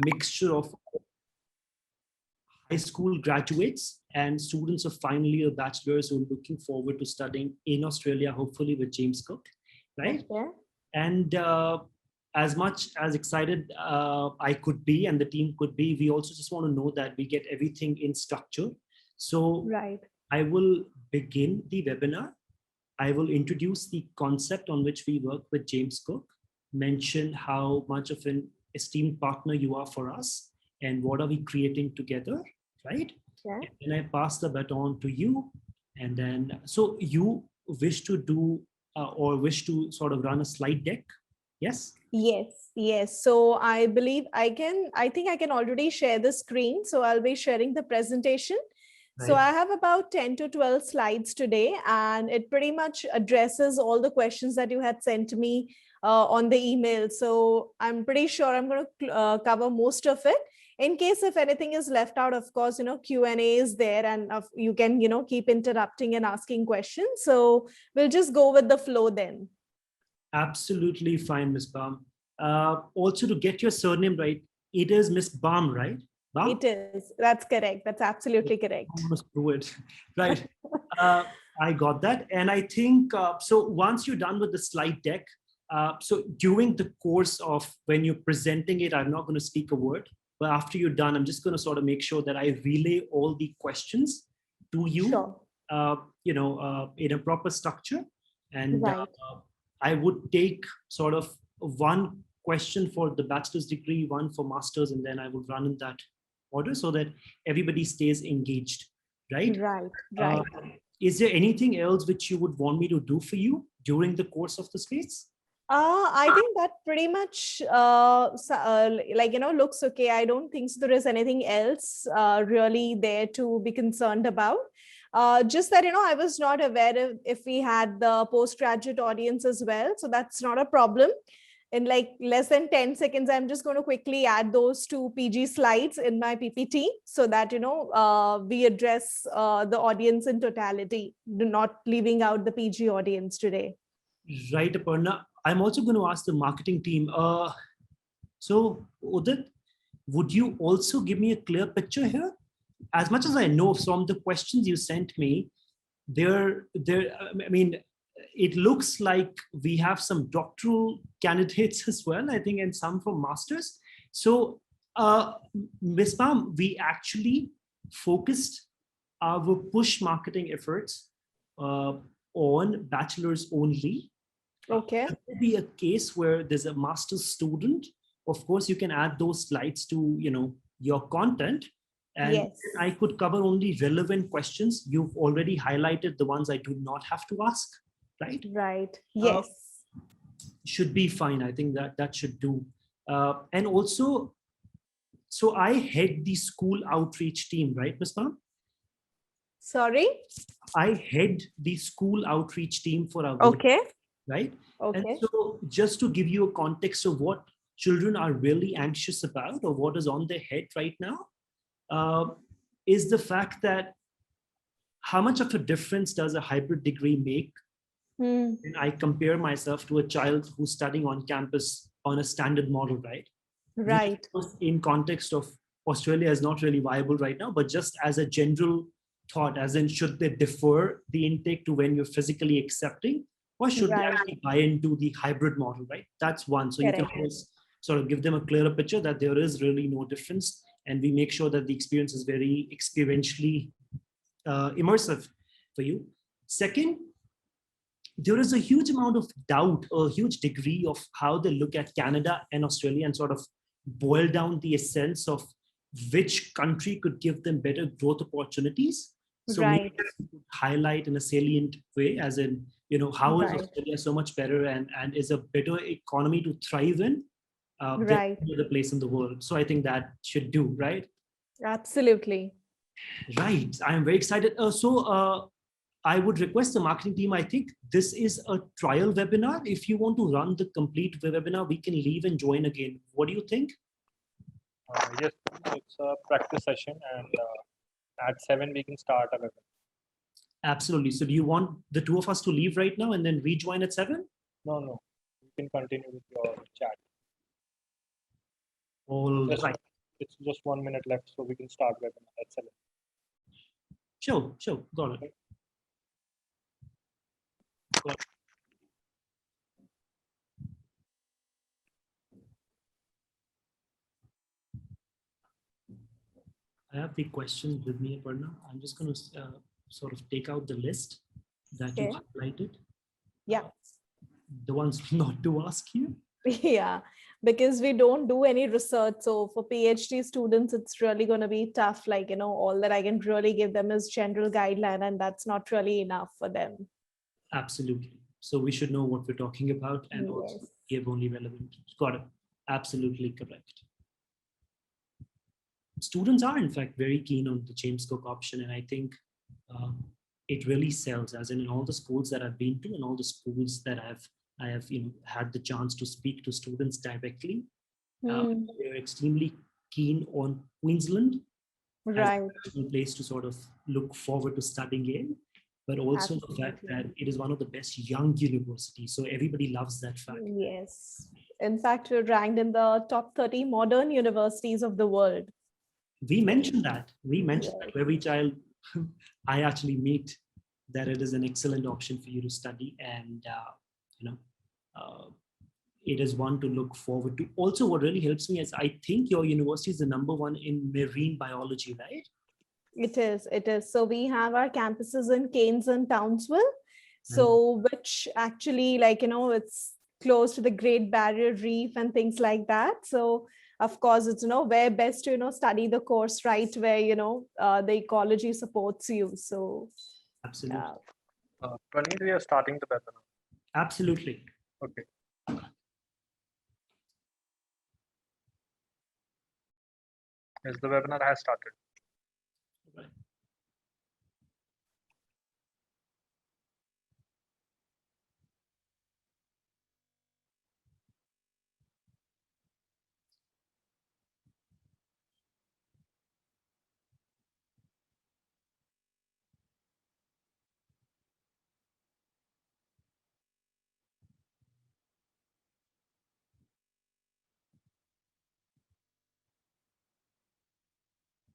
mixture of high school graduates and students of final year bachelors who are looking forward to studying in Australia, hopefully with James Cook, right? Okay. And as much as excited I could be and the team could be, we also just want to know that we get everything in structure. So Right. I will begin the webinar. I will introduce the concept on which we work with James Cook, mention how much of an esteemed partner you are for us, and what are we creating together, right? Okay. And then I pass the baton to you. And then, so you wish to do or wish to sort of run a slide deck? Yes? Yes, yes. So I believe I think I can already share the screen. So I'll be sharing the presentation. So Right. I have about 10 to 12 slides today, and it pretty much addresses all the questions that you had sent me on the email. So I'm pretty sure I'm going to cover most of it. In case if anything is left out, of course, Q&A is there, and you can, keep interrupting and asking questions. So we'll just go with the flow then. Absolutely fine, Miss Baum. Also, to get your surname right, it is Miss Baum, right? Baum? It is. That's correct. That's absolutely correct. I'm gonna screw it. Right. I got that. And I think, so once you're done with the slide deck, so during the course of when you're presenting it, I'm not going to speak a word, but after you're done, I'm just going to sort of make sure that I relay all the questions to you, Sure. In a proper structure. And Right. I would take sort of one question for the bachelor's degree, one for master's, and then I would run in that order so that everybody stays engaged, right? Right. Right. Is there anything else which you would want me to do for you during the course of the space? I think that pretty much looks okay. I don't think so there is anything else really there to be concerned about. Just that, I was not aware if we had the postgraduate audience as well. So that's not a problem. In like less than 10 seconds, I'm just going to quickly add those two PG slides in my PPT so that, we address the audience in totality, not leaving out the PG audience today. Right, Aparna. I'm also going to ask the marketing team. So, Udit, would you also give me a clear picture here? As much as I know from the questions you sent me, it looks like we have some doctoral candidates as well, I think, and some from masters. So, Ms. Baum, we actually focused our push marketing efforts on bachelor's only. Okay. There could be a case where there's a master's student. Of course, you can add those slides to your content. And yes. I could cover only relevant questions. You've already highlighted the ones I do not have to ask, right? Right. Yes. Should be fine. I think that should do. And also, so I head the school outreach team, right, Ms. Baum? Sorry? I head the school outreach team for our Okay. Right? Okay. And so just to give you a context of what children are really anxious about or what is on their head right now, is the fact that how much of a difference does a hybrid degree make when I compare myself to a child who's studying on campus on a standard model, right? Right. Which, in context of Australia is not really viable right now, but just as a general thought, as in should they defer the intake to when you're physically accepting, or should they actually buy into the hybrid model, right? That's one. So Correct. You can always sort of give them a clearer picture that there is really no difference. And we make sure that the experience is very experientially immersive for you. Second, there is a huge amount of doubt, a huge degree of how they look at Canada and Australia and sort of boil down the essence of which country could give them better growth opportunities. So right. maybe highlight in a salient way, as in, how is Australia so much better and is a better economy to thrive in than any other place in the world. So I think that should do, right? Absolutely. Right. I'm very excited. I would request the marketing team, I think this is a trial webinar. If you want to run the complete webinar, we can leave and join again. What do you think? Yes, it's a practice session, and at 7 we can start a webinar. Absolutely. So do you want the two of us to leave right now and then rejoin at 7? No. You can continue with your chat. All right. it's just 1 minute left, so we can start webinar at 7. Sure, got it. I have the questions with me, Aparna. I'm just going to sort of take out the list that you Okay. highlighted. Yeah. The ones not to ask you. Yeah, because we don't do any research. So for PhD students, it's really going to be tough. Like, all that I can really give them is general guideline, and that's not really enough for them. Absolutely. So we should know what we're talking about and also Yes. give only relevant. Got it. Absolutely correct. Students are in fact very keen on the James Cook option, and I think it really sells. As in all the schools that I've been to, and all the schools that I have had the chance to speak to students directly, they're extremely keen on Queensland as Right. a place to sort of look forward to studying in, but also the fact Absolutely. that it is one of the best young universities. So everybody loves that fact. Yes. In fact, we're ranked in the top 30 modern universities of the world. We mentioned that. We mentioned Yes. that for every child I actually meet, that it is an excellent option for you to study, and it is one to look forward to. Also, what really helps me is I think your university is the #1 in marine biology, right? It is. It is. So we have our campuses in Cairns and Townsville. Right. So which actually, it's close to the Great Barrier Reef and things like that. So of course, it's where best to study the course right where the ecology supports you. So Absolutely. Praneeth, we are starting the webinar. Absolutely. Okay. Yes, the webinar has started. Right.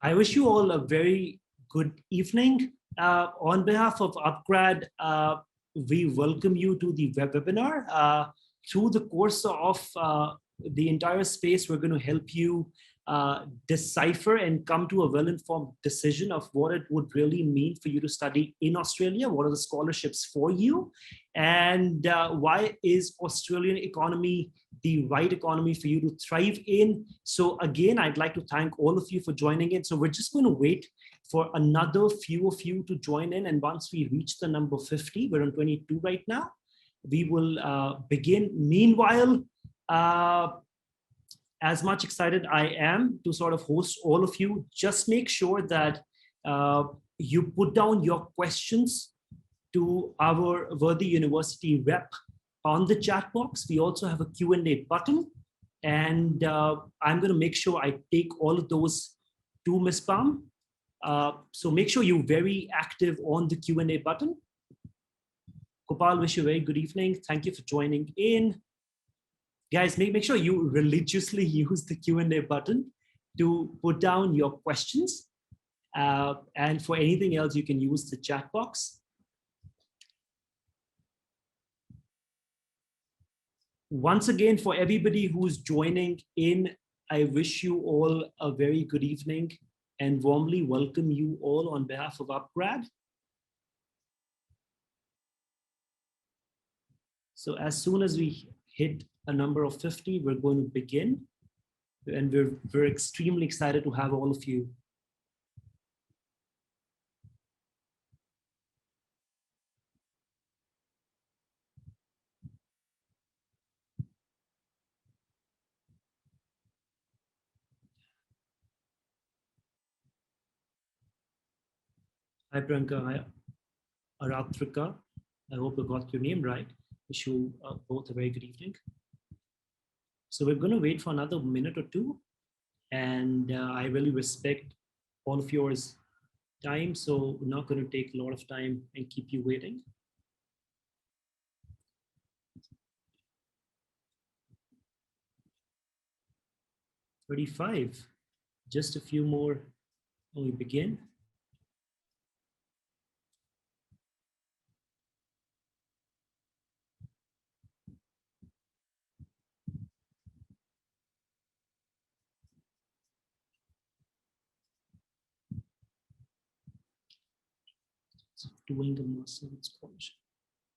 I wish you all a very good evening. On behalf of upGrad, we welcome you to the webinar. Through the course of the entire space, we're going to help you decipher and come to a well-informed decision of what it would really mean for you to study in Australia. What are the scholarships for you? And why is Australian economy the right economy for you to thrive in? So again, I'd like to thank all of you for joining in. So we're just going to wait for another few of you to join in. And once we reach the number 50, we're on 22 right now, we will begin. Meanwhile, as much excited I am to sort of host all of you, just make sure that you put down your questions to our Worthy University rep on the chat box. We also have a Q&A button, and I'm going to make sure I take all of those to Ms. Palm. So make sure you're very active on the Q&A button. Gopal, wish you a very good evening. Thank you for joining in. Guys, make sure you religiously use the Q&A button to put down your questions. And for anything else, you can use the chat box. Once again, for everybody who's joining in, I wish you all a very good evening and warmly welcome you all on behalf of upGrad. So as soon as we hit a number of 50, we're going to begin. And we're extremely excited to have all of you. Hi, Priyanka. Hi, Aratrika. I hope I got your name right. Wish you both a very good evening. So we're going to wait for another minute or two. And I really respect all of yours time. So we're not going to take a lot of time and keep you waiting. $35. Just a few more when we begin. Doing the master scholarship.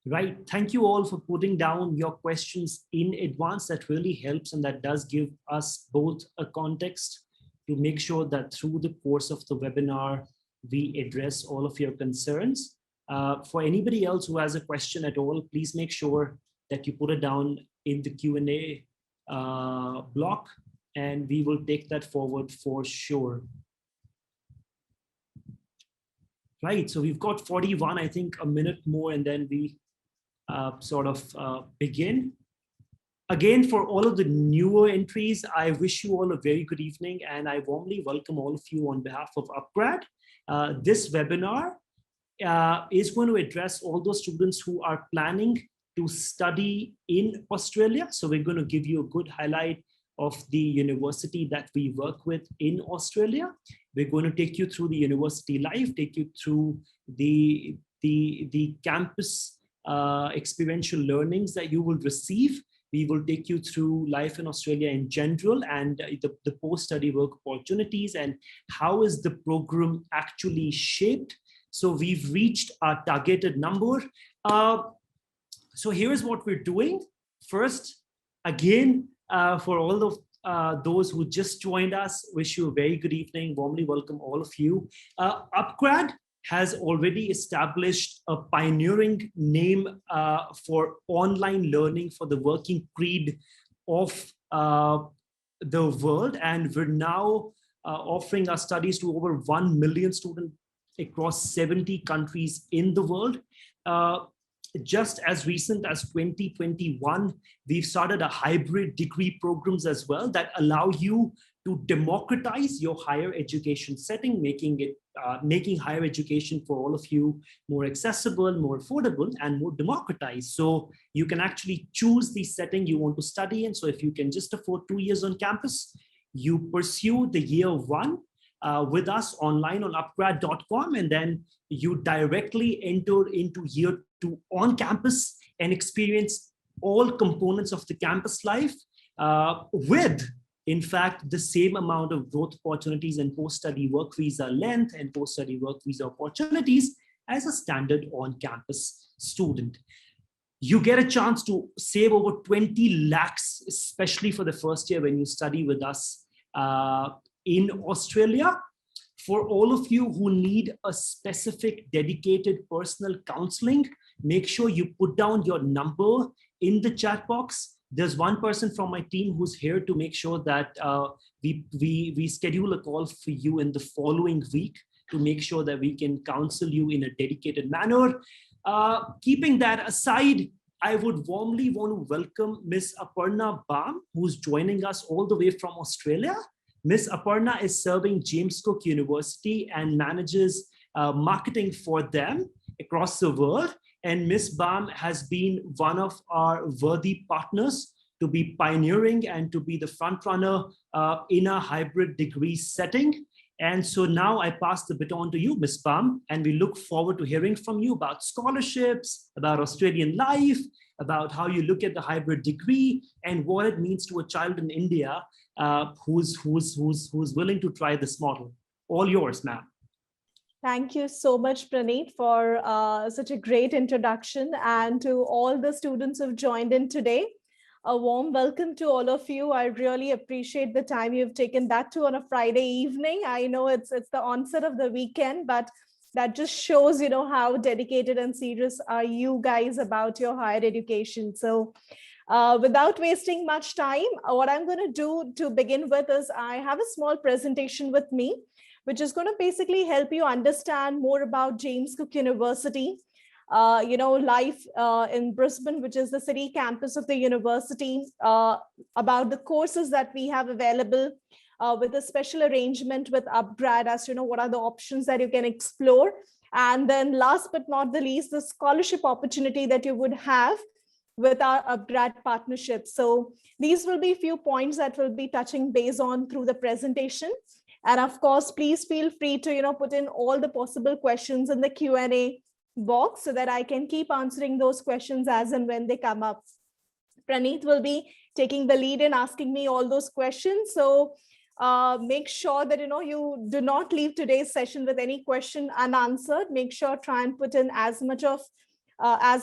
Right. Thank you all for putting down your questions in advance. That really helps, and that does give us both a context to make sure that through the course of the webinar, we address all of your concerns. For anybody else who has a question at all, please make sure that you put it down in the Q&A block, and we will take that forward for sure. Right, so we've got 41, I think a minute more, and then we begin. Again, for all of the newer entries, I wish you all a very good evening, and I warmly welcome all of you on behalf of upGrad. This webinar is going to address all those students who are planning to study in Australia. So we're going to give you a good highlight of the university that we work with in Australia. We're going to take you through the university life, take you through the campus experiential learnings that you will receive. We will take you through life in Australia in general and the post-study work opportunities and how is the program actually shaped. So we've reached our targeted number. So here's what we're doing. First, again, for all of those who just joined us, wish you a very good evening. Warmly welcome all of you. upGrad has already established a pioneering name for online learning for the working creed of the world. And we're now offering our studies to over 1 million students across 70 countries in the world. Just as recent as 2021, we've started a hybrid degree programs as well that allow you to democratize your higher education setting, making higher education for all of you more accessible, more affordable, and more democratized. So you can actually choose the setting you want to study in. So if you can just afford 2 years on campus, you pursue the year one with us online on upgrad.com, and then you directly enter into year two on campus and experience all components of the campus life with, in fact, the same amount of growth opportunities and post-study work visa length and post-study work visa opportunities as a standard on-campus student. You get a chance to save over 20 lakhs, especially for the first year when you study with us in Australia. For all of you who need a specific dedicated personal counseling, make sure you put down your number in the chat box. There's one person from my team who's here to make sure that we schedule a call for you in the following week to make sure that we can counsel you in a dedicated manner. Keeping that aside, I would warmly want to welcome Ms. Aparna Bam, who's joining us all the way from Australia. Ms. Aparna is serving James Cook University and manages marketing for them across the world. And Ms. Bam has been one of our worthy partners to be pioneering and to be the front runner in a hybrid degree setting. And so now I pass the baton to you, Ms. Bam, and we look forward to hearing from you about scholarships, about Australian life, about how you look at the hybrid degree and what it means to a child in India who's willing to try this model. All yours, ma'am. Thank you so much, Praneet, for such a great introduction, and to all the students who've joined in today. A warm welcome to all of you. I really appreciate the time you've taken, that too on a Friday evening. I know it's the onset of the weekend, but that just shows, you know, how dedicated and serious are you guys about your higher education. So without wasting much time, what I'm going to do to begin with is I have a small presentation with me, which is going to basically help you understand more about James Cook University, life in Brisbane, which is the city campus of the university, about the courses that we have available with a special arrangement with upGrad, as you know, what are the options that you can explore. And then last but not the least, the scholarship opportunity that you would have with our upGrad partnership. So these will be a few points that we'll be touching base on through the presentation. And of course, please feel free to, put in all the possible questions in the Q&A box so that I can keep answering those questions as and when they come up. Praneeth will be taking the lead in asking me all those questions. So make sure that, you do not leave today's session with any question unanswered. Make sure, try and put in as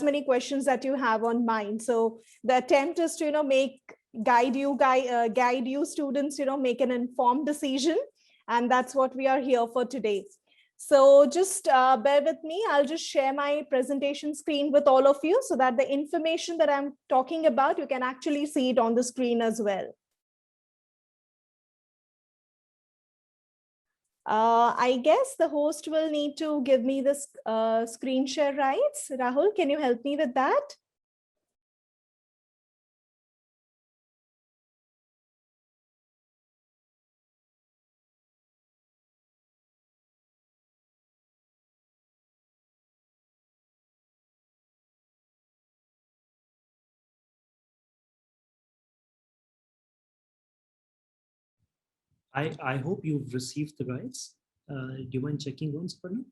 many questions that you have on mind. So the attempt is to, guide you students, make an informed decision. And that's what we are here for today. So just bear with me. I'll just share my presentation screen with all of you so that the information that I'm talking about, you can actually see it on the screen as well. I guess the host will need to give me this screen share rights. Rahul, can you help me with that? I hope you've received the rights. Do you mind checking once for me?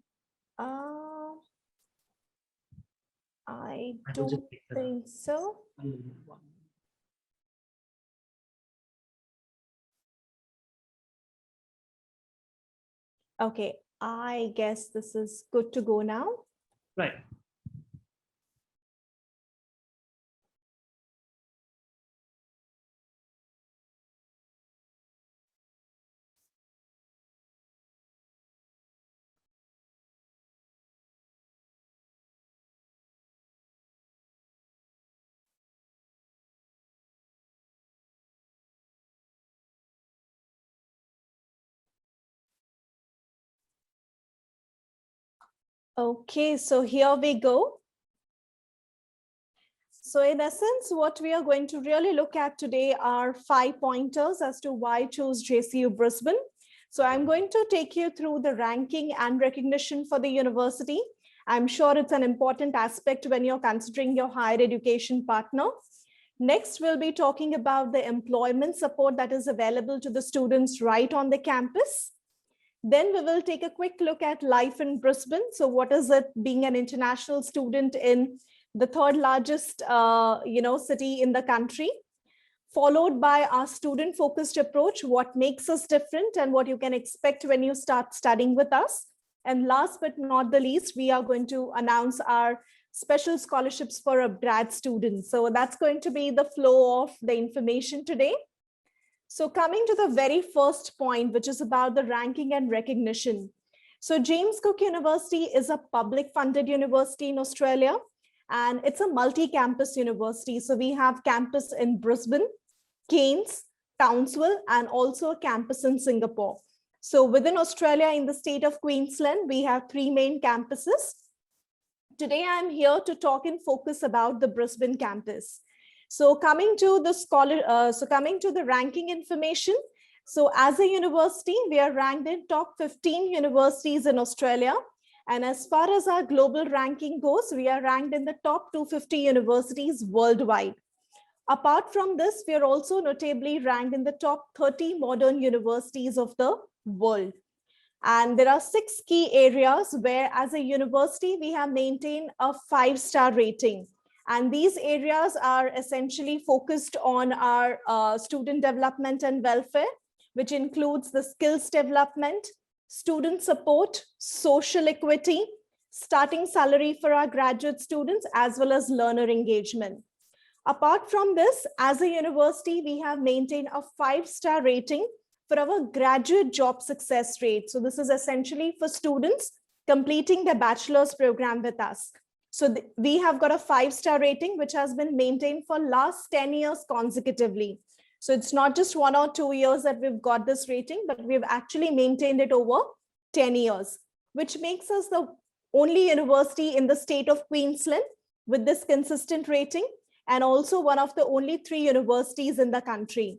I don't think so. Okay, I guess this is good to go now. Right. Okay, so here we go. So in essence, what we are going to really look at today are 5 pointers as to why choose JCU Brisbane. So I'm going to take you through the ranking and recognition for the university. I'm sure it's an important aspect when you're considering your higher education partner. Next, we'll be talking about the employment support that is available to the students right on the campus. Then we will take a quick look at life in Brisbane. So what is it being an international student in the third largest city in the country, followed by our student focused approach, what makes us different and what you can expect when you start studying with us. And last but not the least, we are going to announce our special scholarships for upGrad students. So that's going to be the flow of the information today. So coming to the very first point, which is about the ranking and recognition. So James Cook University is a public funded university in Australia, and it's a multi-campus university. So we have campus in Brisbane, Cairns, Townsville, and also a campus in Singapore. So within Australia, in the state of Queensland, we have 3 main campuses. Today, I'm here to talk and focus about the Brisbane campus. So coming to the ranking information. So as a university, we are ranked in top 15 universities in Australia. And as far as our global ranking goes, we are ranked in the top 250 universities worldwide. Apart from this, we are also notably ranked in the top 30 modern universities of the world. And there are 6 key areas where as a university, we have maintained a 5-star rating. And these areas are essentially focused on our student development and welfare, which includes the skills development, student support, social equity, starting salary for our graduate students, as well as learner engagement. Apart from this, as a university, we have maintained a 5-star rating for our graduate job success rate. So this is essentially for students completing their bachelor's program with us. So we have got a 5-star rating, which has been maintained for last 10 years consecutively. So it's not just 1 or 2 years that we've got this rating, but we've actually maintained it over 10 years, which makes us the only university in the state of Queensland with this consistent rating, and also one of the only 3 universities in the country.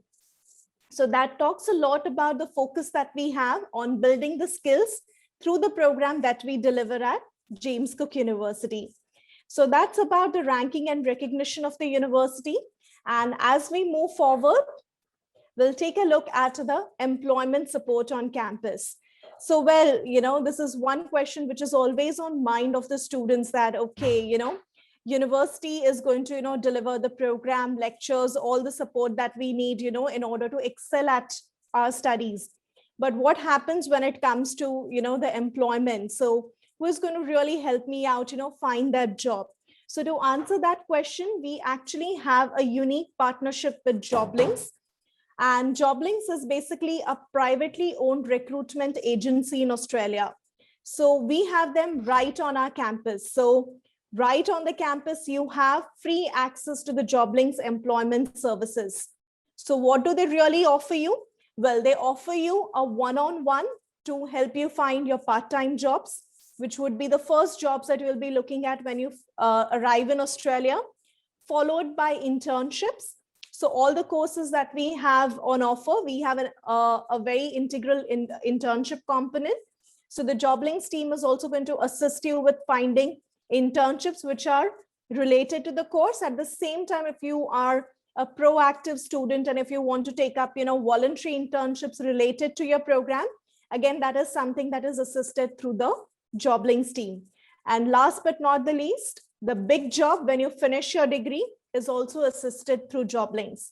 So that talks a lot about the focus that we have on building the skills through the program that we deliver at James Cook University. So that's about the ranking and recognition of the university. And as we move forward, we'll take a look at the employment support on campus. So, well, this is one question which is always on mind of the students that, okay, university is going to, deliver the program, lectures, all the support that we need, in order to excel at our studies. But what happens when it comes to, the employment? So who is going to really help me out, find that job? So to answer that question, we actually have a unique partnership with JobLinks. And JobLinks is basically a privately owned recruitment agency in Australia. So we have them right on our campus. So right on the campus, you have free access to the JobLinks employment services. So what do they really offer you? Well, they offer you a one-on-one to help you find your part-time jobs, which would be the first jobs that you'll be looking at when you arrive in Australia, followed by internships. So all the courses that we have on offer, we have a very integral internship component. So the JobLinks team is also going to assist you with finding internships which are related to the course. At the same time, if you are a proactive student and if you want to take up, voluntary internships related to your program, again, that is something that is assisted through the JobLinks team. And last but not the least, the big job when you finish your degree is also assisted through JobLinks.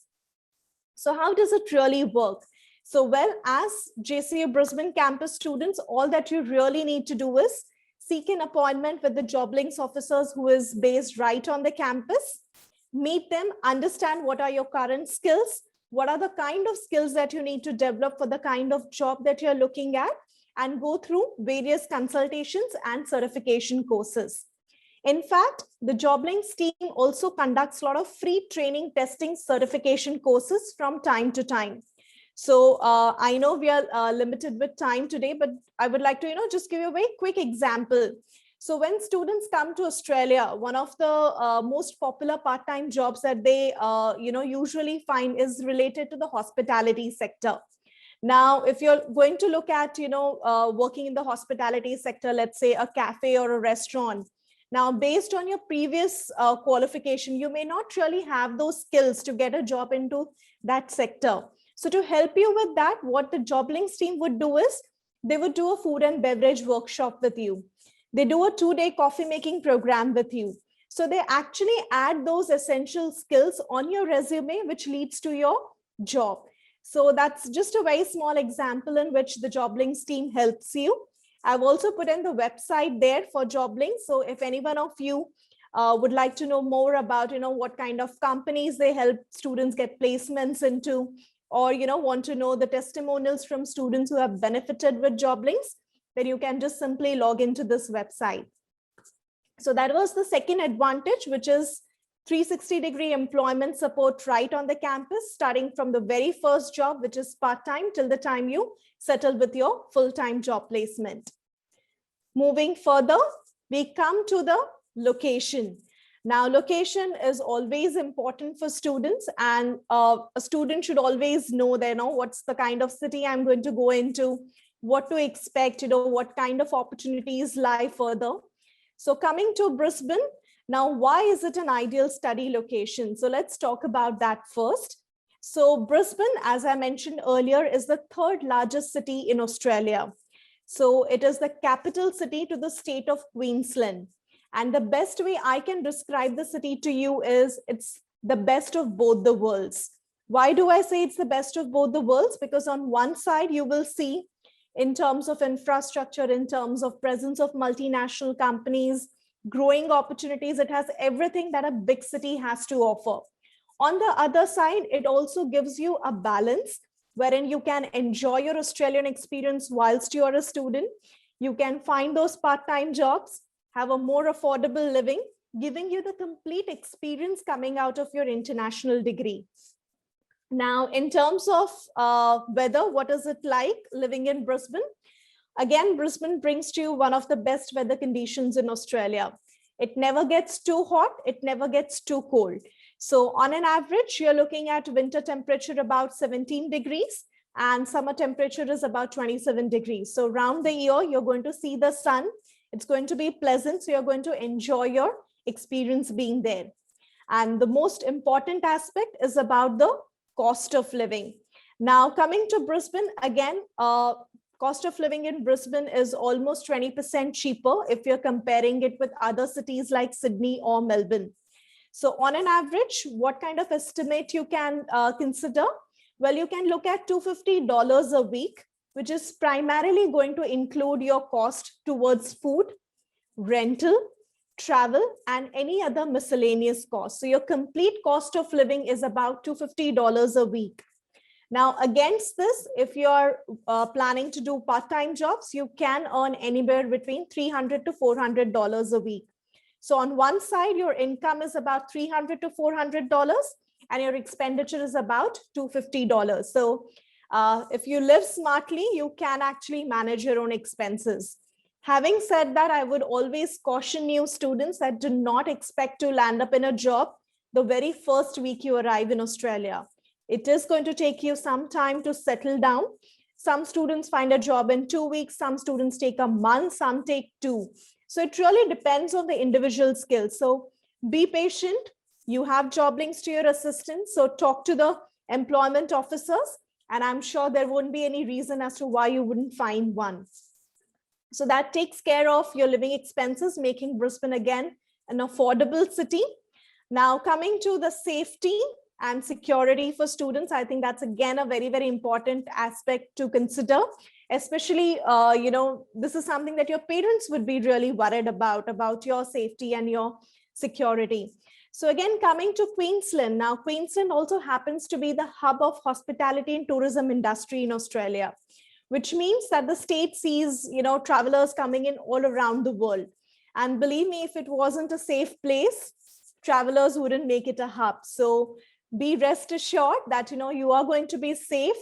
So how does it really work? So, well, as JCU Brisbane campus students, all that you really need to do is seek an appointment with the JobLinks officers who is based right on the campus, meet them, understand what are your current skills, what are the kind of skills that you need to develop for the kind of job that you're looking at, and go through various consultations and certification courses. In fact, the JobLinks team also conducts a lot of free training, testing, certification courses from time to time. So I know we are limited with time today, but I would like to, just give you a very quick example. So when students come to Australia, one of the most popular part-time jobs that they, usually find is related to the hospitality sector. Now, if you're going to look at, working in the hospitality sector, let's say a cafe or a restaurant. Now, based on your previous qualification, you may not really have those skills to get a job into that sector. So to help you with that, what the JobLinks team would do is they would do a food and beverage workshop with you. They do a 2-day coffee making program with you. So they actually add those essential skills on your resume, which leads to your job. So that's just a very small example in which the JobLinks team helps you. I've also put in the website there for JobLinks. So if any one of you would like to know more about, what kind of companies they help students get placements into, or, want to know the testimonials from students who have benefited with JobLinks, then you can just simply log into this website. So that was the second advantage, which is 360-degree employment support right on the campus, starting from the very first job, which is part-time, till the time you settle with your full-time job placement. Moving further, we come to the location. Now, location is always important for students, and a student should always know what's the kind of city I'm going to go into, what to expect, what kind of opportunities lie further. So coming to Brisbane, now, why is it an ideal study location? So let's talk about that first. So Brisbane, as I mentioned earlier, is the third largest city in Australia. So it is the capital city to the state of Queensland. And the best way I can describe the city to you is it's the best of both the worlds. Why do I say it's the best of both the worlds? Because on one side, you will see in terms of infrastructure, in terms of presence of multinational companies, growing opportunities, it has everything that a big city has to offer. On the other side, it also gives you a balance wherein you can enjoy your Australian experience whilst you are a student. You can find those part-time jobs, have a more affordable living, giving you the complete experience coming out of your international degree. Now, in terms of weather, what is it like living in Brisbane? Again, Brisbane brings to you one of the best weather conditions in Australia. It never gets too hot, it never gets too cold. So on an average, you're looking at winter temperature about 17 degrees and summer temperature is about 27 degrees. So around the year, you're going to see the sun. It's going to be pleasant. So you're going to enjoy your experience being there. And the most important aspect is about the cost of living. Now, coming to Brisbane, again, cost of living in Brisbane is almost 20% cheaper if you're comparing it with other cities like Sydney or Melbourne. So on an average, what kind of estimate you can consider? Well, you can look at $250 a week, which is primarily going to include your cost towards food, rental, travel, and any other miscellaneous costs. So your complete cost of living is about $250 a week. Now, against this, if you're planning to do part-time jobs, you can earn anywhere between $300 to $400 a week. So on one side, your income is about $300 to $400 and your expenditure is about $250. So if you live smartly, you can actually manage your own expenses. Having said that, I would always caution new students that do not expect to land up in a job the very first week you arrive in Australia. It is going to take you some time to settle down. Some students find a job in 2 weeks, some students take a month, some take 2. So it really depends on the individual skills. So be patient. You have job links to your assistants. So talk to the employment officers, and I'm sure there won't be any reason as to why you wouldn't find one. So that takes care of your living expenses, making Brisbane again an affordable city. Now coming to the safety and security for students, I think that's again a very, very important aspect to consider, especially, this is something that your parents would be really worried about your safety and your security. So again, coming to Queensland. Now, Queensland also happens to be the hub of hospitality and tourism industry in Australia, which means that the state sees, travelers coming in all around the world. And believe me, if it wasn't a safe place, travelers wouldn't make it a hub. So be rest assured that, you are going to be safe,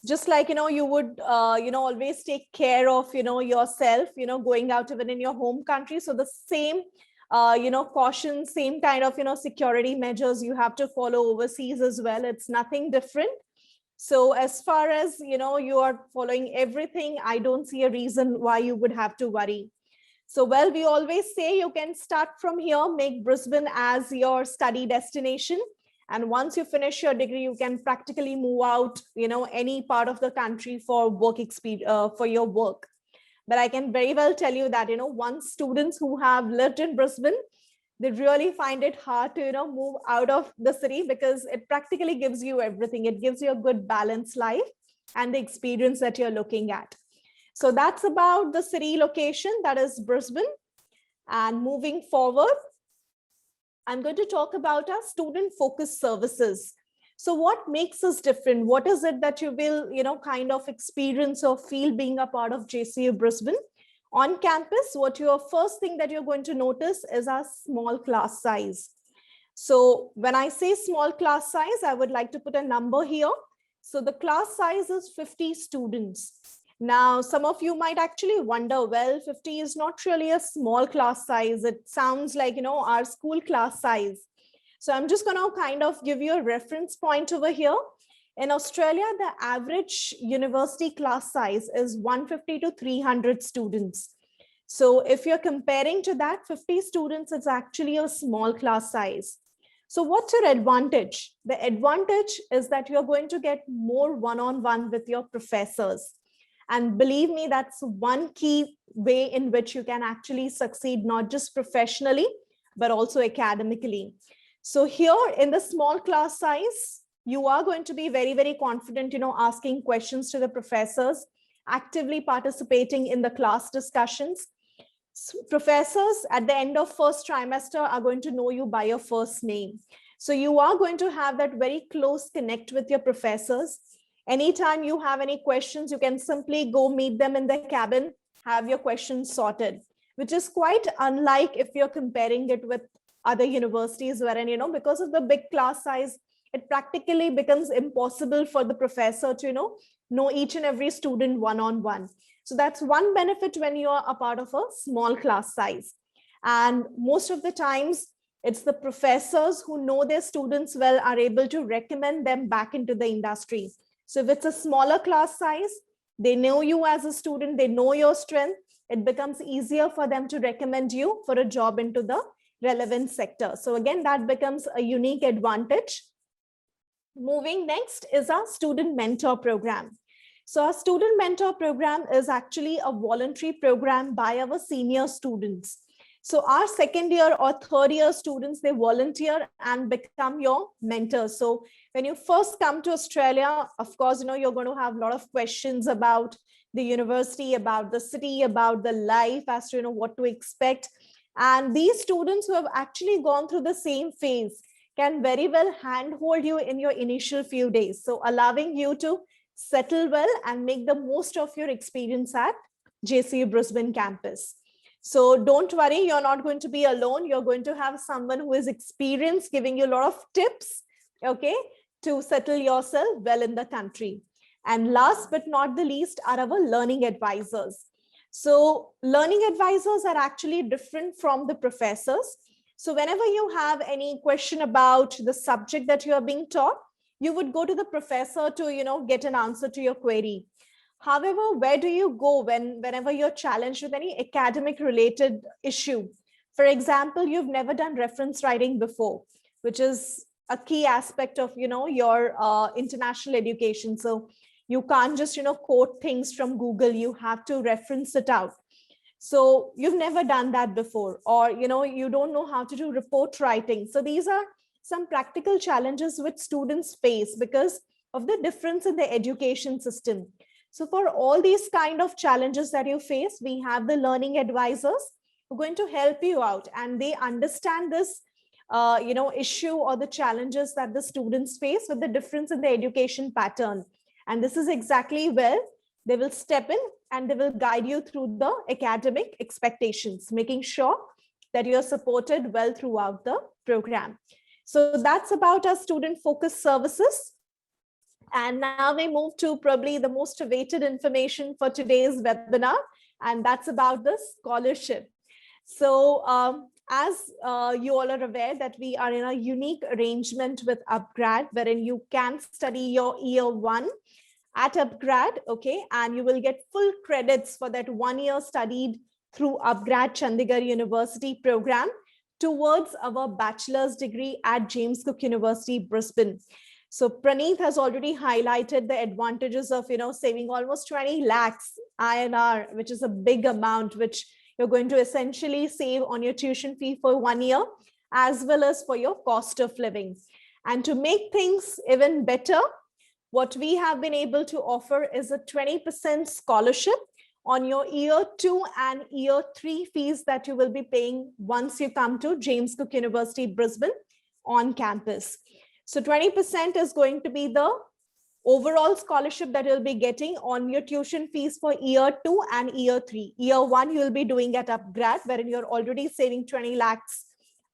just like, you would, always take care of, yourself, going out even in your home country. So the same, caution, same kind of, security measures you have to follow overseas as well. It's nothing different. So as far as, you are following everything, I don't see a reason why you would have to worry. So, well, we always say you can start from here, make Brisbane as your study destination. And once you finish your degree, you can practically move out, any part of the country for work experience, for your work. But I can very well tell you that, once students who have lived in Brisbane, they really find it hard to, move out of the city, because it practically gives you everything. It gives you a good balanced life and the experience that you're looking at. So that's about the city location, that is Brisbane. And moving forward, I'm going to talk about our student-focused services. So what makes us different? What is it that you will, kind of experience or feel being a part of JCU Brisbane? On campus, what your first thing that you're going to notice is our small class size. So when I say small class size, I would like to put a number here. So the class size is 50 students. Now, some of you might actually wonder, well, 50 is not really a small class size. It sounds like, our school class size. So I'm just going to kind of give you a reference point over here. In Australia, the average university class size is 150 to 300 students. So if you're comparing to that, 50 students is actually a small class size. So what's your advantage? The advantage is that you're going to get more one-on-one with your professors. And believe me, that's one key way in which you can actually succeed, not just professionally, but also academically. So here in the small class size, you are going to be very, very confident, asking questions to the professors, actively participating in the class discussions. Professors at the end of first trimester are going to know you by your first name. So you are going to have that very close connect with your professors. Anytime you have any questions, you can simply go meet them in the cabin, have your questions sorted, which is quite unlike if you're comparing it with other universities wherein, because of the big class size, it practically becomes impossible for the professor to, know each and every student one-on-one. So that's one benefit when you are a part of a small class size. And most of the times, it's the professors who know their students well are able to recommend them back into the industry. So if it's a smaller class size, they know you as a student, they know your strength, it becomes easier for them to recommend you for a job into the relevant sector. So again, that becomes a unique advantage. Moving next is our student mentor program. So our student mentor program is actually a voluntary program by our senior students. So our second year or third year students, they volunteer and become your mentors. So when you first come to Australia, of course, you're going to have a lot of questions about the university, about the city, about the life, as to what to expect. And these students who have actually gone through the same phase can very well handhold you in your initial few days. So allowing you to settle well and make the most of your experience at JCU Brisbane campus. So don't worry, you're not going to be alone. You're going to have someone who is experienced giving you a lot of tips, okay, to settle yourself well in the country. And last but not the least are our learning advisors. So learning advisors are actually different from the professors. So whenever you have any question about the subject that you are being taught, you would go to the professor to, get an answer to your query. However, where do you go whenever you're challenged with any academic related issue? For example, you've never done reference writing before, which is a key aspect of, your international education. So you can't just, quote things from Google. You have to reference it out. So you've never done that before, or, you don't know how to do report writing. So these are some practical challenges which students face because of the difference in the education system. So for all these kind of challenges that you face, we have the learning advisors who are going to help you out, and they understand this, issue or the challenges that the students face with the difference in the education pattern. And this is exactly where they will step in and they will guide you through the academic expectations, making sure that you're supported well throughout the program. So that's about our student focused services. And now we move to probably the most awaited information for today's webinar, and that's about the scholarship. So as you all are aware that we are in a unique arrangement with upGrad, wherein you can study your year one at upGrad, okay, and you will get full credits for that 1 year studied through upGrad Chandigarh University program towards our bachelor's degree at James Cook University, Brisbane. So Praneeth has already highlighted the advantages of, saving almost 20 lakhs INR, which is a big amount, which you're going to essentially save on your tuition fee for 1 year, as well as for your cost of living. And to make things even better, what we have been able to offer is a 20% scholarship on your year 2 and year 3 fees that you will be paying once you come to James Cook University, Brisbane on campus. So 20% is going to be the overall scholarship that you'll be getting on your tuition fees for year 2 and year 3. Year 1, you'll be doing at upGrad, wherein you're already saving 20 lakhs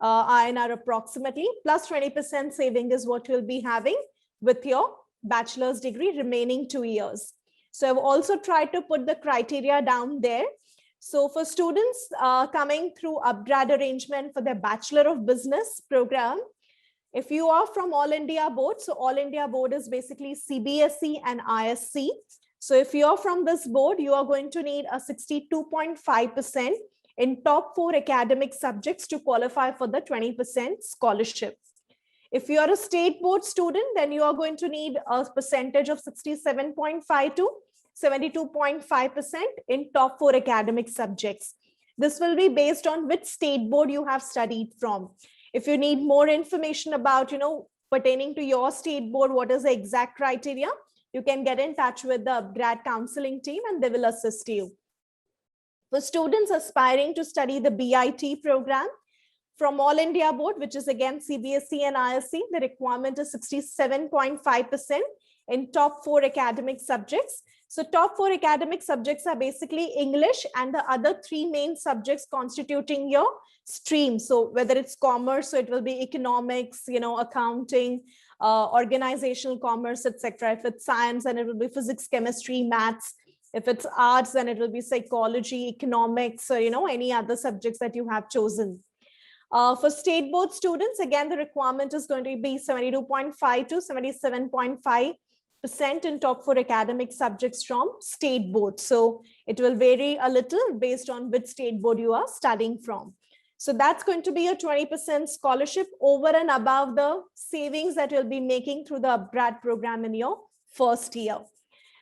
INR approximately, plus 20% saving is what you'll be having with your bachelor's degree remaining 2 years. So I've also tried to put the criteria down there. So for students coming through upGrad arrangement for their Bachelor of Business program, if you are from All India Board, so All India Board is basically CBSE and ISC. So if you're from this board, you are going to need a 62.5% in top 4 academic subjects to qualify for the 20% scholarship. If you are a state board student, then you are going to need a percentage of 67.5 to 72.5% in top 4 academic subjects. This will be based on which state board you have studied from. If you need more information about, pertaining to your state board, what is the exact criteria, you can get in touch with the upGrad counseling team and they will assist you. For students aspiring to study the BIT program from All India Board, which is again CBSE and ISC, the requirement is 67.5% in top 4 academic subjects. So top 4 academic subjects are basically English and the other 3 main subjects constituting your stream. So whether it's commerce, so it will be economics, accounting, organizational commerce, etc. If it's science, then it will be physics, chemistry, maths. If it's arts, then it will be psychology, economics, or any other subjects that you have chosen. For state board students, again, the requirement is going to be 72.5 to 77.5% in top 4 academic subjects from state board. So it will vary a little based on which state board you are studying from. So that's going to be a 20% scholarship over and above the savings that you'll be making through the upGrad program in your first year.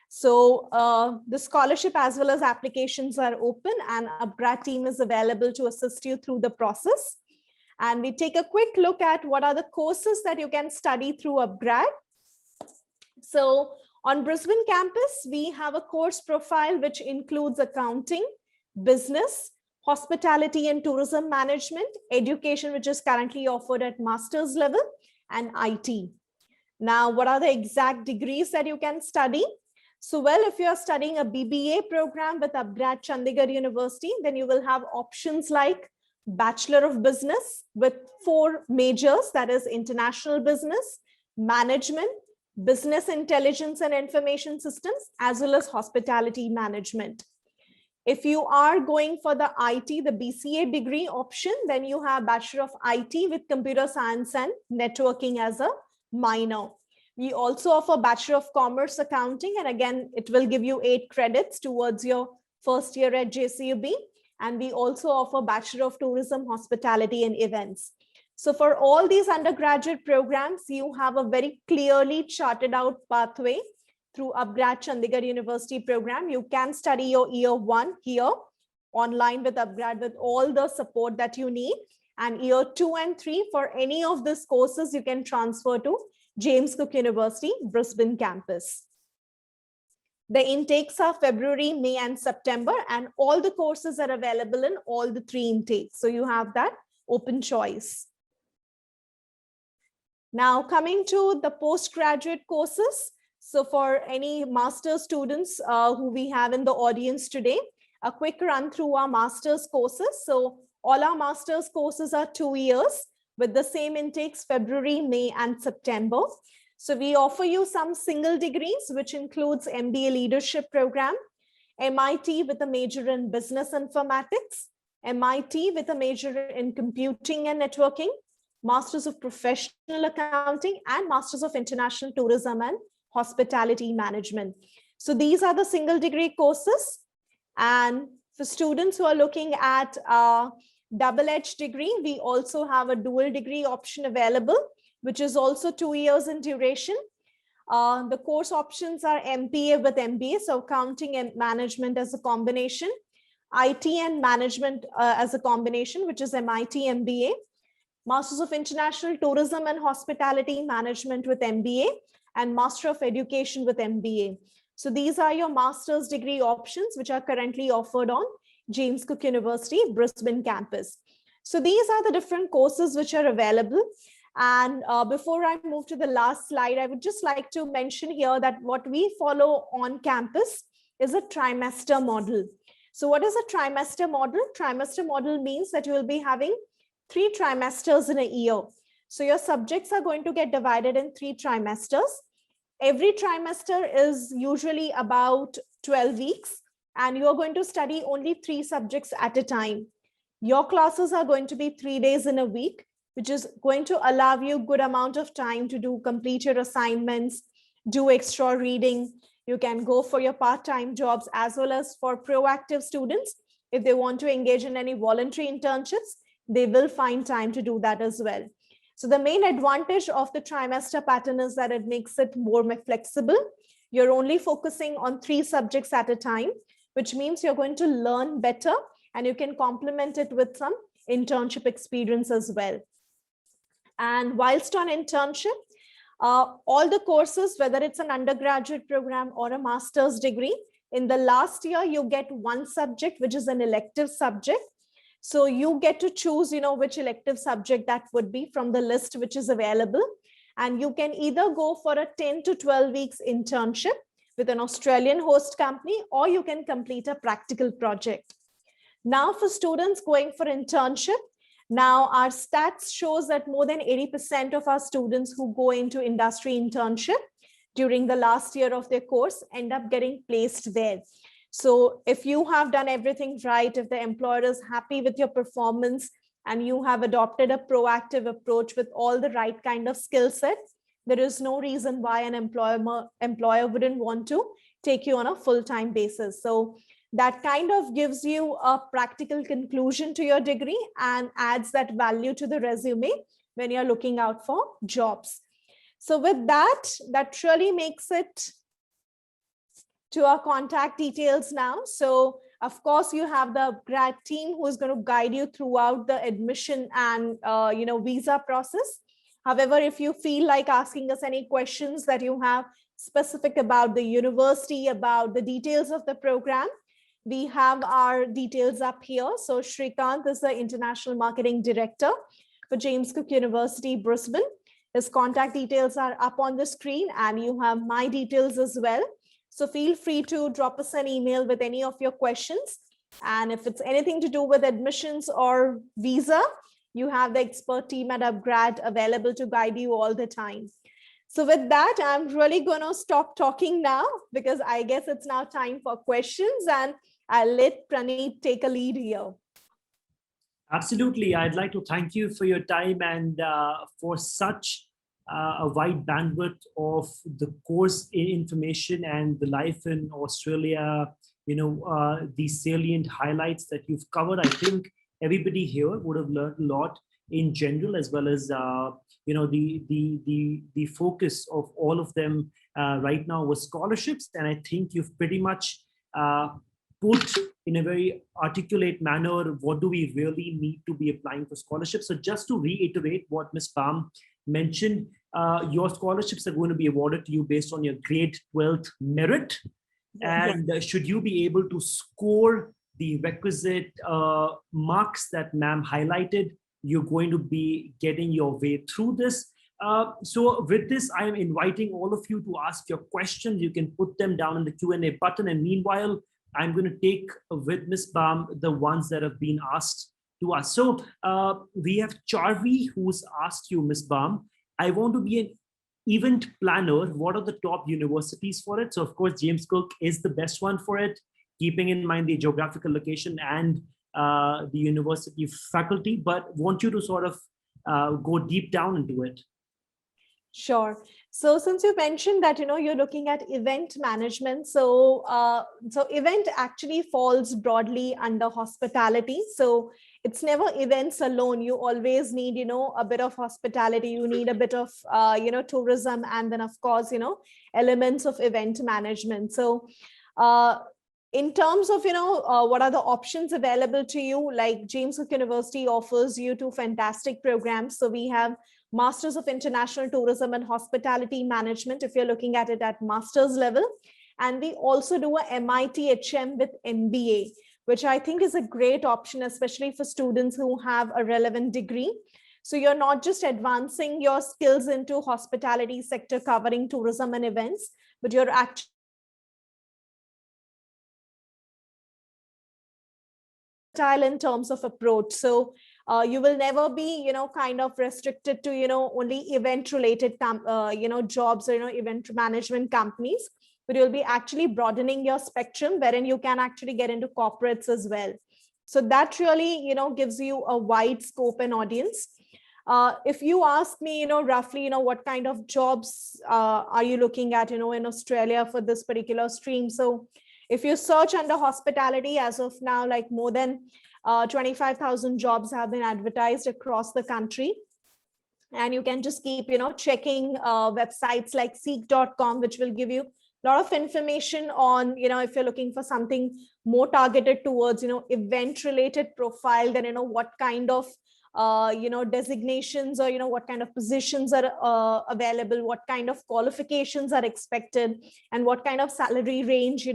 So the scholarship as well as applications are open, and upGrad team is available to assist you through the process. And we take a quick look at what are the courses that you can study through upGrad. So on Brisbane campus, we have a course profile which includes accounting, business, hospitality and tourism management, education, which is currently offered at master's level, and IT. Now, what are the exact degrees that you can study? So, well, if you're studying a BBA program with upGrad Chandigarh University, then you will have options like Bachelor of Business with 4 majors, that is international business, management, business intelligence and information systems, as well as hospitality management. If you are going for the IT, the BCA degree option, then you have Bachelor of IT with computer science and networking as a minor. We also offer Bachelor of Commerce Accounting, and again, it will give you 8 credits towards your first year at JCUB. And we also offer Bachelor of Tourism, Hospitality and Events. So for all these undergraduate programs, you have a very clearly charted out pathway through upGrad Chandigarh University program. You can study your year 1 here online with upGrad with all the support that you need. And year 2 and 3 for any of these courses, you can transfer to James Cook University, Brisbane campus. The intakes are February, May, and September, and all the courses are available in all the 3 intakes. So you have that open choice. Now coming to the postgraduate courses. So for any master's students who we have in the audience today, a quick run through our master's courses. So all our master's courses are 2 years with the same intakes, February, May, and September. So we offer you some single degrees, which includes MBA leadership program, MIT with a major in business informatics, MIT with a major in computing and networking, Masters of Professional Accounting, and Masters of International Tourism and Hospitality Management. So these are the single degree courses. And for students who are looking at a double-edged degree, we also have a dual degree option available, which is also 2 years in duration. The course options are MPA with MBA, so accounting and management as a combination, IT and management as a combination, which is MIT MBA, Masters of International Tourism and Hospitality Management with MBA, and Master of Education with MBA. So these are your master's degree options, which are currently offered on James Cook University, Brisbane campus. So these are the different courses which are available. And before I move to the last slide, I would just like to mention here that what we follow on campus is a trimester model. So what is a trimester model? Trimester model means that you will be having 3 trimesters in a year. So your subjects are going to get divided in 3 trimesters. Every trimester is usually about 12 weeks, and you're going to study only 3 subjects at a time. Your classes are going to be 3 days in a week, which is going to allow you a good amount of time to complete your assignments, do extra reading. You can go for your part-time jobs, as well as for proactive students. If they want to engage in any voluntary internships, they will find time to do that as well. So the main advantage of the trimester pattern is that it makes it more flexible. You're only focusing on 3 subjects at a time, which means you're going to learn better, and you can complement it with some internship experience as well. And whilst on internship, all the courses, whether it's an undergraduate program or a master's degree, in the last year, you get 1 subject, which is an elective subject. So you get to choose, which elective subject that would be from the list which is available. And you can either go for a 10 to 12 weeks internship with an Australian host company, or you can complete a practical project. Now for students going for internship, now our stats shows that more than 80% of our students who go into industry internship during the last year of their course end up getting placed there. So if you have done everything right, if the employer is happy with your performance and you have adopted a proactive approach with all the right kind of skill set, there is no reason why an employer wouldn't want to take you on a full-time basis. So that kind of gives you a practical conclusion to your degree and adds that value to the resume when you're looking out for jobs. So with that, that really makes it to our contact details now. So of course, you have the grad team who is going to guide you throughout the admission and visa process. However, if you feel like asking us any questions that you have specific about the university, about the details of the program, we have our details up here. So Shrikant is the International Marketing Director for James Cook University, Brisbane. His contact details are up on the screen, and you have my details as well. So feel free to drop us an email with any of your questions. And if it's anything to do with admissions or visa, you have the expert team at upGrad available to guide you all the time. So with that, I'm really going to stop talking now, because I guess it's now time for questions, and I'll let Praneet take a lead here. Absolutely. I'd like to thank you for your time and for such a wide bandwidth of the course information and the life in Australia, these salient highlights that you've covered. I think everybody here would have learned a lot in general, as well as the focus of all of them right now was scholarships. And I think you've pretty much put in a very articulate manner what do we really need to be applying for scholarships. So just to reiterate what Ms. Bam mentioned, your scholarships are going to be awarded to you based on your grade 12th merit. And should you be able to score the requisite marks that ma'am highlighted, you're going to be getting your way through this. So with this, I am inviting all of you to ask your questions. You can put them down in the Q&A button. And meanwhile, I'm going to take with Ms. Bam the ones that have been asked to us. So we have Charvi, who's asked you, Ms. Bam, I want to be an event planner. What are the top universities for it? So of course, James Cook is the best one for it, keeping in mind the geographical location and the university faculty, but want you to sort of go deep down into it. Sure. So since you mentioned that, you're looking at event management. So, so event actually falls broadly under hospitality. So it's never events alone. You always need, a bit of hospitality. You need a bit of, tourism. And then of course, elements of event management. So, in terms of, what are the options available to you, like James Cook University offers you two fantastic programs. So we have Masters of International Tourism and Hospitality Management, if you're looking at it at master's level. And we also do a MIT HM with MBA, which I think is a great option, especially for students who have a relevant degree. So you're not just advancing your skills into hospitality sector covering tourism and events, but you're actually in terms of approach. So you will never be, kind of restricted to, only event related, jobs or, event management companies, but you'll be actually broadening your spectrum wherein you can actually get into corporates as well. So that really, gives you a wide scope and audience. If you ask me, roughly, what kind of jobs are you looking at, in Australia for this particular stream? So if you search under hospitality, as of now, like more than 25,000 jobs have been advertised across the country. And you can just keep, checking websites like seek.com, which will give you a lot of information on, if you're looking for something more targeted towards, event related profile, then, what kind of designations or, what kind of positions are available, what kind of qualifications are expected, and what kind of salary range,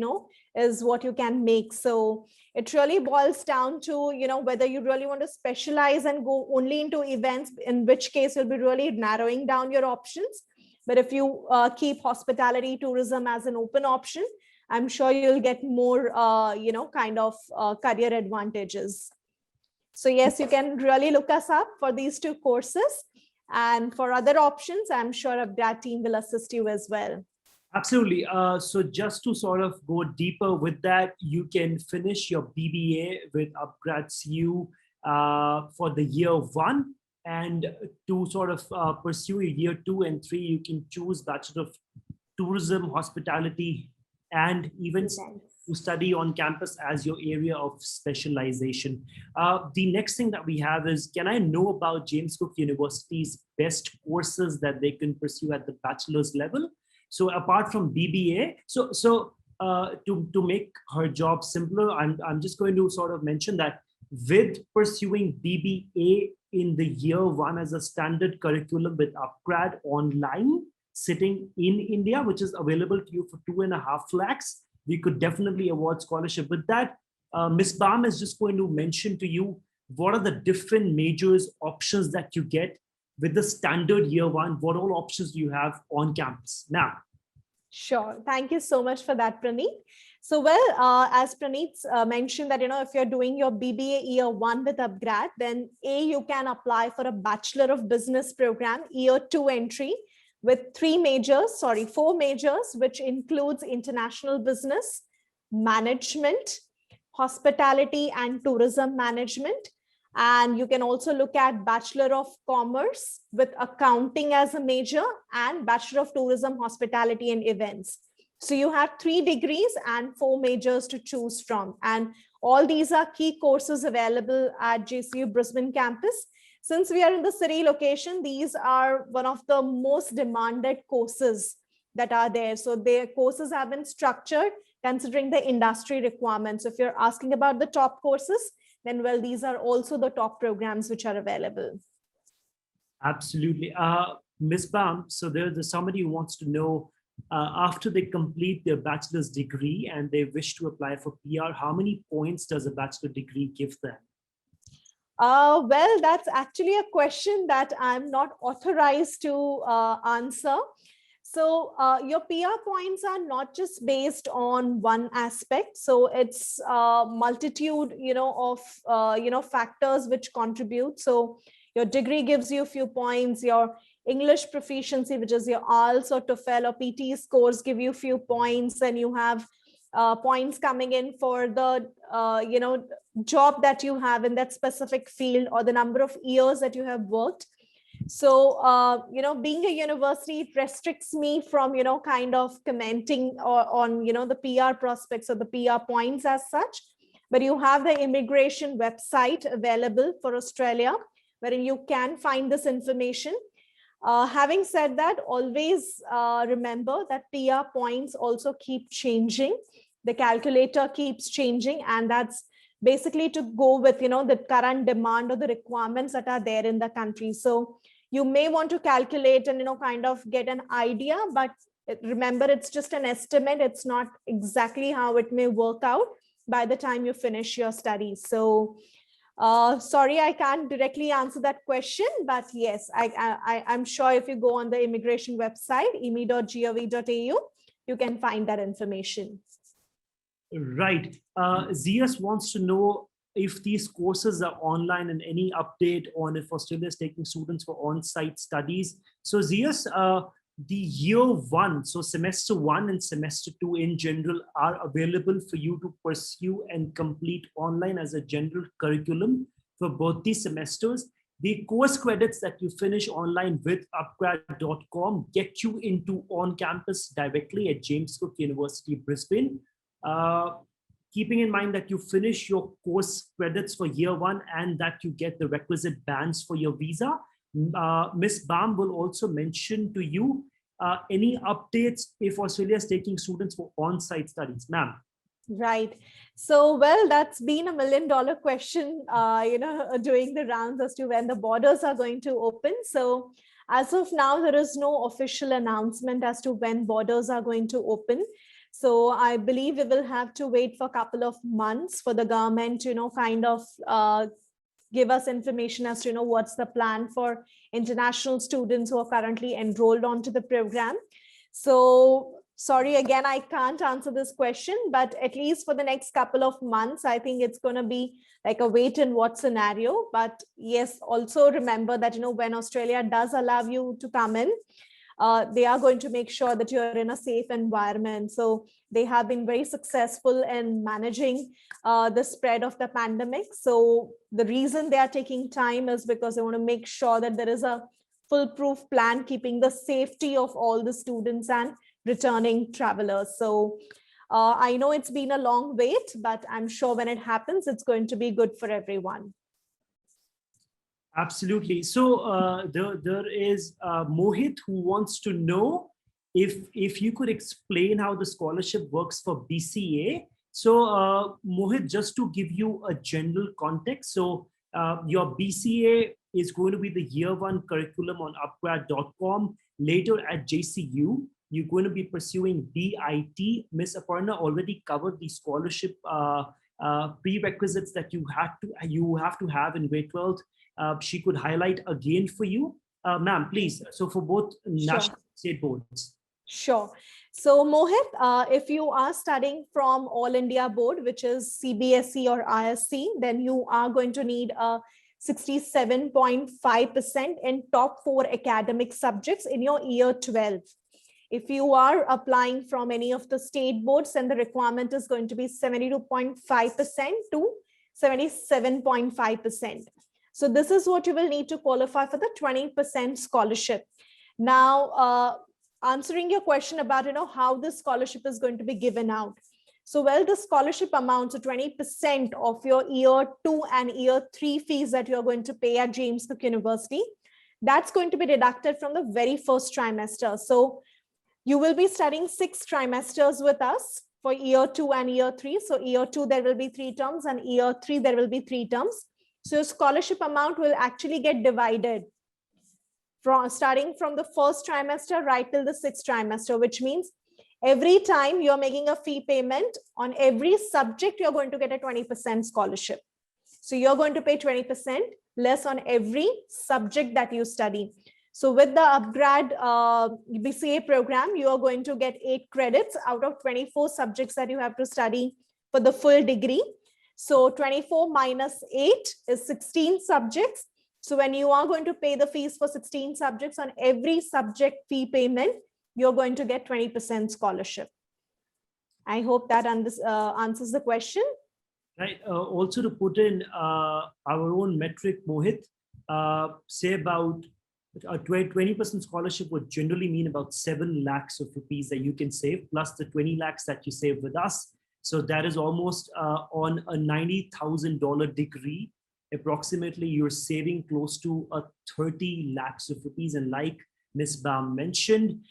is what you can make. So it really boils down to, whether you really want to specialize and go only into events, in which case you'll be really narrowing down your options. But if you keep hospitality, tourism as an open option, I'm sure you'll get more, kind of career advantages. So yes, you can really look us up for these two courses. And for other options, I'm sure upGrad team will assist you as well. Absolutely. So just to sort of go deeper with that, you can finish your BBA with upGrad CU for the year 1. And to sort of pursue year 2 and 3, you can choose Bachelor of Tourism, Hospitality, and Events to study on campus as your area of specialization. The next thing that we have is, can I know about James Cook University's best courses that they can pursue at the bachelor's level? So apart from BBA, to make her job simpler, I'm just going to sort of mention that with pursuing BBA in the year one as a standard curriculum with upGrad online, sitting in India, which is available to you for 2.5 lakhs, we could definitely award scholarship. With that, Ms. Baum is just going to mention to you what are the different majors options that you get with the standard year one. What all options do you have on campus now? Sure. Thank you so much for that, Praneet. So, well, as Praneet mentioned that, if you're doing your BBA year one with upGrad, then you can apply for a Bachelor of Business program, year two entry, with four majors, which includes international business, management, hospitality and tourism management. And you can also look at Bachelor of Commerce with accounting as a major and Bachelor of Tourism, Hospitality and Events. So you have 3 degrees and 4 majors to choose from. And all these are key courses available at JCU Brisbane campus. Since we are in the city location, these are one of the most demanded courses that are there. So their courses have been structured considering the industry requirements. If you're asking about the top courses, then well, these are also the top programs which are available. Absolutely. Ms. Baum, so there's somebody who wants to know, after they complete their bachelor's degree and they wish to apply for PR, how many points does a bachelor degree give them? Well, that's actually a question that I'm not authorized to answer. So your PR points are not just based on one aspect. So it's a multitude, of, factors which contribute. So your degree gives you a few points, your English proficiency, which is your IELTS or TOEFL or PT scores, give you a few points, and you have points coming in for the, job that you have in that specific field or the number of years that you have worked. So, being a university, it restricts me from, kind of commenting on, the PR prospects or the PR points as such. But you have the immigration website available for Australia, wherein you can find this information. Having said that, always remember that PR points also keep changing. The calculator keeps changing, and that's basically to go with, the current demand or the requirements that are there in the country. So you may want to calculate and, kind of get an idea, but remember, it's just an estimate. It's not exactly how it may work out by the time you finish your studies. So sorry, I can't directly answer that question, but yes, I'm sure if you go on the immigration website, imi.gov.au, you can find that information. Right. Zias wants to know if these courses are online and any update on if Australia is taking students for on-site studies. So Zias, the year one, so semester 1 and semester 2 in general are available for you to pursue and complete online as a general curriculum for both these semesters. The course credits that you finish online with upgrad.com get you into on-campus directly at James Cook University, Brisbane. Keeping in mind that you finish your course credits for year one and that you get the requisite bands for your visa. Ms. Baum will also mention to you any updates if Australia is taking students for on-site studies. Ma'am. Right. So, well, that's been $1 million question, doing the rounds as to when the borders are going to open. So as of now, there is no official announcement as to when borders are going to open. So I believe we will have to wait for a couple of months for the government to, kind of give us information as to, what's the plan for international students who are currently enrolled onto the program. So sorry, again, I can't answer this question, but at least for the next couple of months, I think it's going to be like a wait and watch scenario. But yes, also remember that, when Australia does allow you to come in, they are going to make sure that you're in a safe environment. So they have been very successful in managing the spread of the pandemic. So the reason they are taking time is because they want to make sure that there is a foolproof plan, keeping the safety of all the students and returning travelers. So I know it's been a long wait, but I'm sure when it happens, it's going to be good for everyone. Absolutely. So there is Mohit who wants to know if you could explain how the scholarship works for BCA. So Mohit, just to give you a general context, so your BCA is going to be the year one curriculum on upgrad.com. Later at JCU, you're going to be pursuing BIT. Miss Aparna already covered the scholarship prerequisites that you have to have in grade 12. She could highlight again for you. Ma'am, please. So for both national and state boards. Sure. So Mohit, if you are studying from All India Board, which is CBSE or ISC, then you are going to need a 67.5% in top 4 academic subjects in your year 12. If you are applying from any of the state boards, then the requirement is going to be 72.5% to 77.5%. So this is what you will need to qualify for the 20% scholarship. Now, answering your question about how this scholarship is going to be given out. So, well, the scholarship amounts to 20% of your year 2 and year 3 fees that you're going to pay at James Cook University. That's going to be deducted from the very first trimester. So you will be studying 6 trimesters with us for year 2 and year 3. So year 2, there will be 3 terms, and year 3, there will be 3 terms. So your scholarship amount will actually get divided from starting from the first trimester right till the 6th trimester, which means every time you're making a fee payment on every subject, you're going to get a 20% scholarship. So you're going to pay 20% less on every subject that you study. So with the upGrad BCA program, you are going to get 8 credits out of 24 subjects that you have to study for the full degree. So 24 minus 8 is 16 subjects. So when you are going to pay the fees for 16 subjects, on every subject fee payment, you're going to get 20% scholarship. I hope that answers the question. Right. Also to put in our own metric, Mohit, say about a 20% scholarship would generally mean about 7 lakhs of rupees that you can save, plus the 20 lakhs that you save with us. So that is almost on a $90,000 degree. Approximately, you're saving close to 30 lakhs of rupees. And like Ms. Bam mentioned,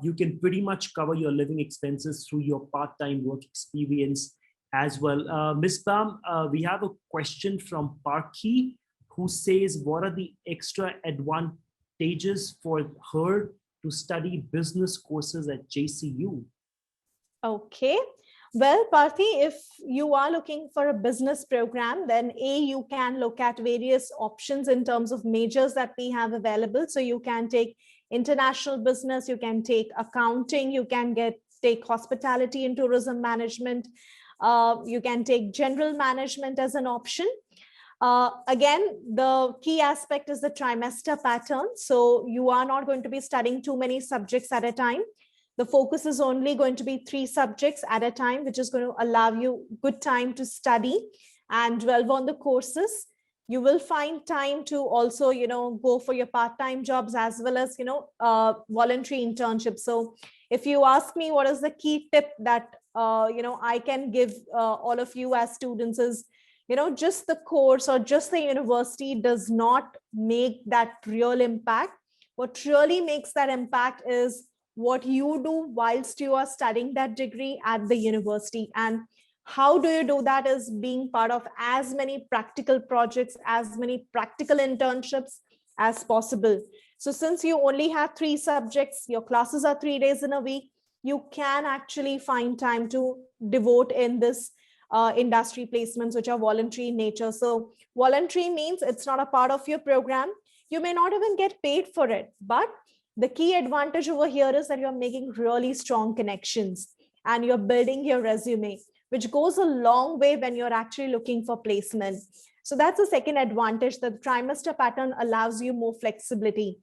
you can pretty much cover your living expenses through your part-time work experience as well. Ms. Bam, we have a question from Parki, who says, what are the extra advantages for her to study business courses at JCU? Okay. Well, Parthi, if you are looking for a business program, then you can look at various options in terms of majors that we have available. So you can take international business, you can take accounting, you can take hospitality and tourism management, you can take general management as an option. Again, the key aspect is the trimester pattern. So you are not going to be studying too many subjects at a time. The focus is only going to be 3 subjects at a time, which is going to allow you good time to study and dwell on the courses. You will find time to also, go for your part-time jobs as well as, voluntary internships. So if you ask me what is the key tip that, I can give all of you as students is, just the course or just the university does not make that real impact. What really makes that impact is what you do whilst you are studying that degree at the university. And how do you do that is being part of as many practical projects, as many practical internships as possible. So since you only have 3 subjects, your classes are 3 days in a week, you can actually find time to devote in this industry placements, which are voluntary in nature. So voluntary means it's not a part of your program. You may not even get paid for it, but the key advantage over here is that you're making really strong connections and you're building your resume, which goes a long way when you're actually looking for placement. So that's the second advantage, that the trimester pattern allows you more flexibility.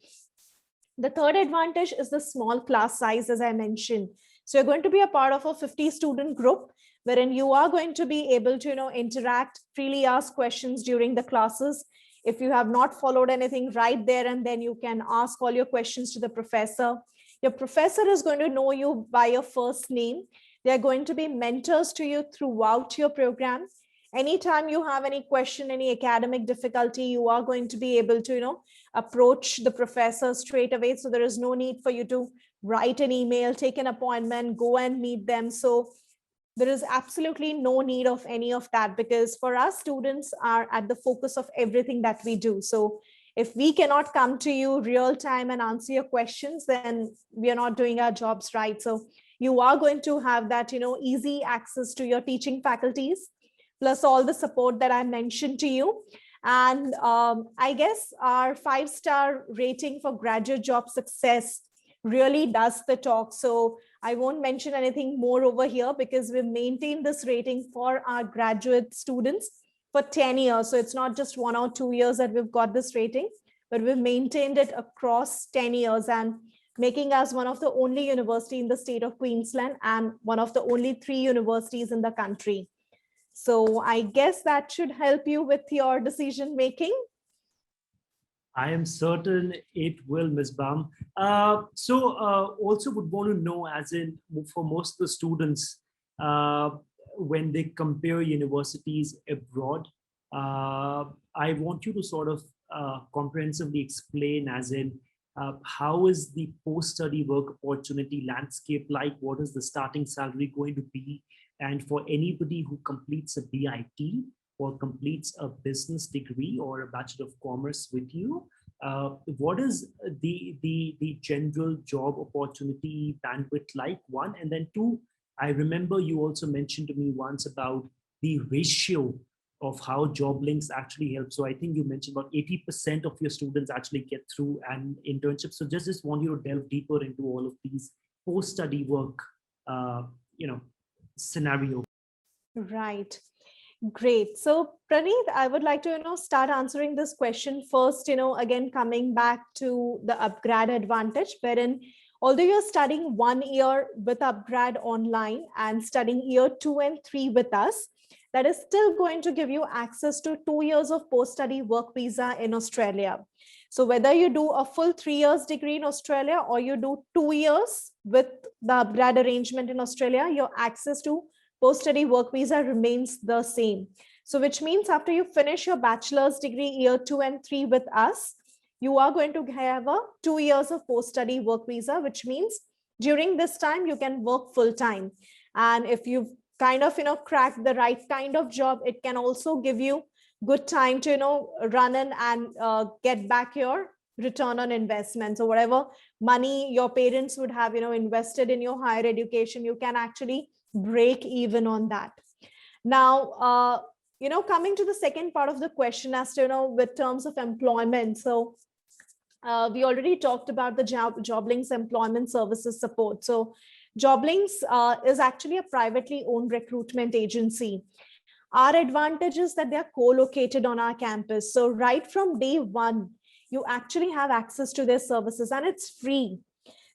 The third advantage is the small class size, as I mentioned. So you're going to be a part of a 50 student group, wherein you are going to be able to interact, freely ask questions during the classes. If you have not followed anything right there and then, you can ask all your questions to the professor. Your professor is going to know you by your first name. They're going to be mentors to you throughout your program. Anytime you have any question, any academic difficulty, you are going to be able to, approach the professor straight away. So there is no need for you to write an email, take an appointment, go and meet them. So there is absolutely no need of any of that, because for us, students are at the focus of everything that we do. So if we cannot come to you real time and answer your questions, then we are not doing our jobs right. So you are going to have that, easy access to your teaching faculties, plus all the support that I mentioned to you. And I guess our 5-star rating for graduate job success really does the talk. So I won't mention anything more over here, because we've maintained this rating for our graduate students for 10 years. So it's not just 1 or 2 years that we've got this rating, but we've maintained it across 10 years and making us one of the only university in the state of Queensland and one of the only 3 universities in the country. So I guess that should help you with your decision making. I am certain it will, Ms. Baum. Also would want to know, as in for most of the students, when they compare universities abroad, I want you to sort of comprehensively explain, as in how is the post-study work opportunity landscape like? What is the starting salary going to be? And for anybody who completes a BIT or completes a business degree or a Bachelor of Commerce with you, what is the general job opportunity bandwidth like? 1, and then 2, I remember you also mentioned to me once about the ratio of how job links actually help. So I think you mentioned about 80% of your students actually get through an internship. So just want you to delve deeper into all of these post-study work, scenario. Right. Great. So Praneeth, I would like to, start answering this question first, again, coming back to the upGrad advantage, wherein although you're studying 1 year with upGrad online and studying year 2 and 3 with us, that is still going to give you access to 2 years of post-study work visa in Australia. So whether you do a full 3 years degree in Australia or you do 2 years with the upGrad arrangement in Australia, your access to post-study work visa remains the same. So which means after you finish your bachelor's degree year 2 and 3 with us, you are going to have a 2 years of post-study work visa, which means during this time you can work full-time. And if you've kind of, crack the right kind of job, it can also give you good time to, run in and get back your return on investment. So whatever money your parents would have, invested in your higher education, you can actually break even on that. Now, coming to the second part of the question as to, with terms of employment. So we already talked about the JobLinks employment services support. So JobLinks is actually a privately owned recruitment agency. Our advantage is that they are co-located on our campus. So right from day 1, you actually have access to their services, and it's free.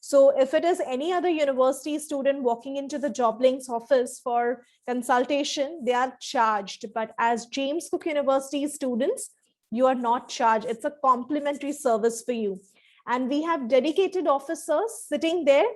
So if it is any other university student walking into the JobLinks office for consultation, they are charged. But as James Cook University students, you are not charged. It's a complimentary service for you. And we have dedicated officers sitting there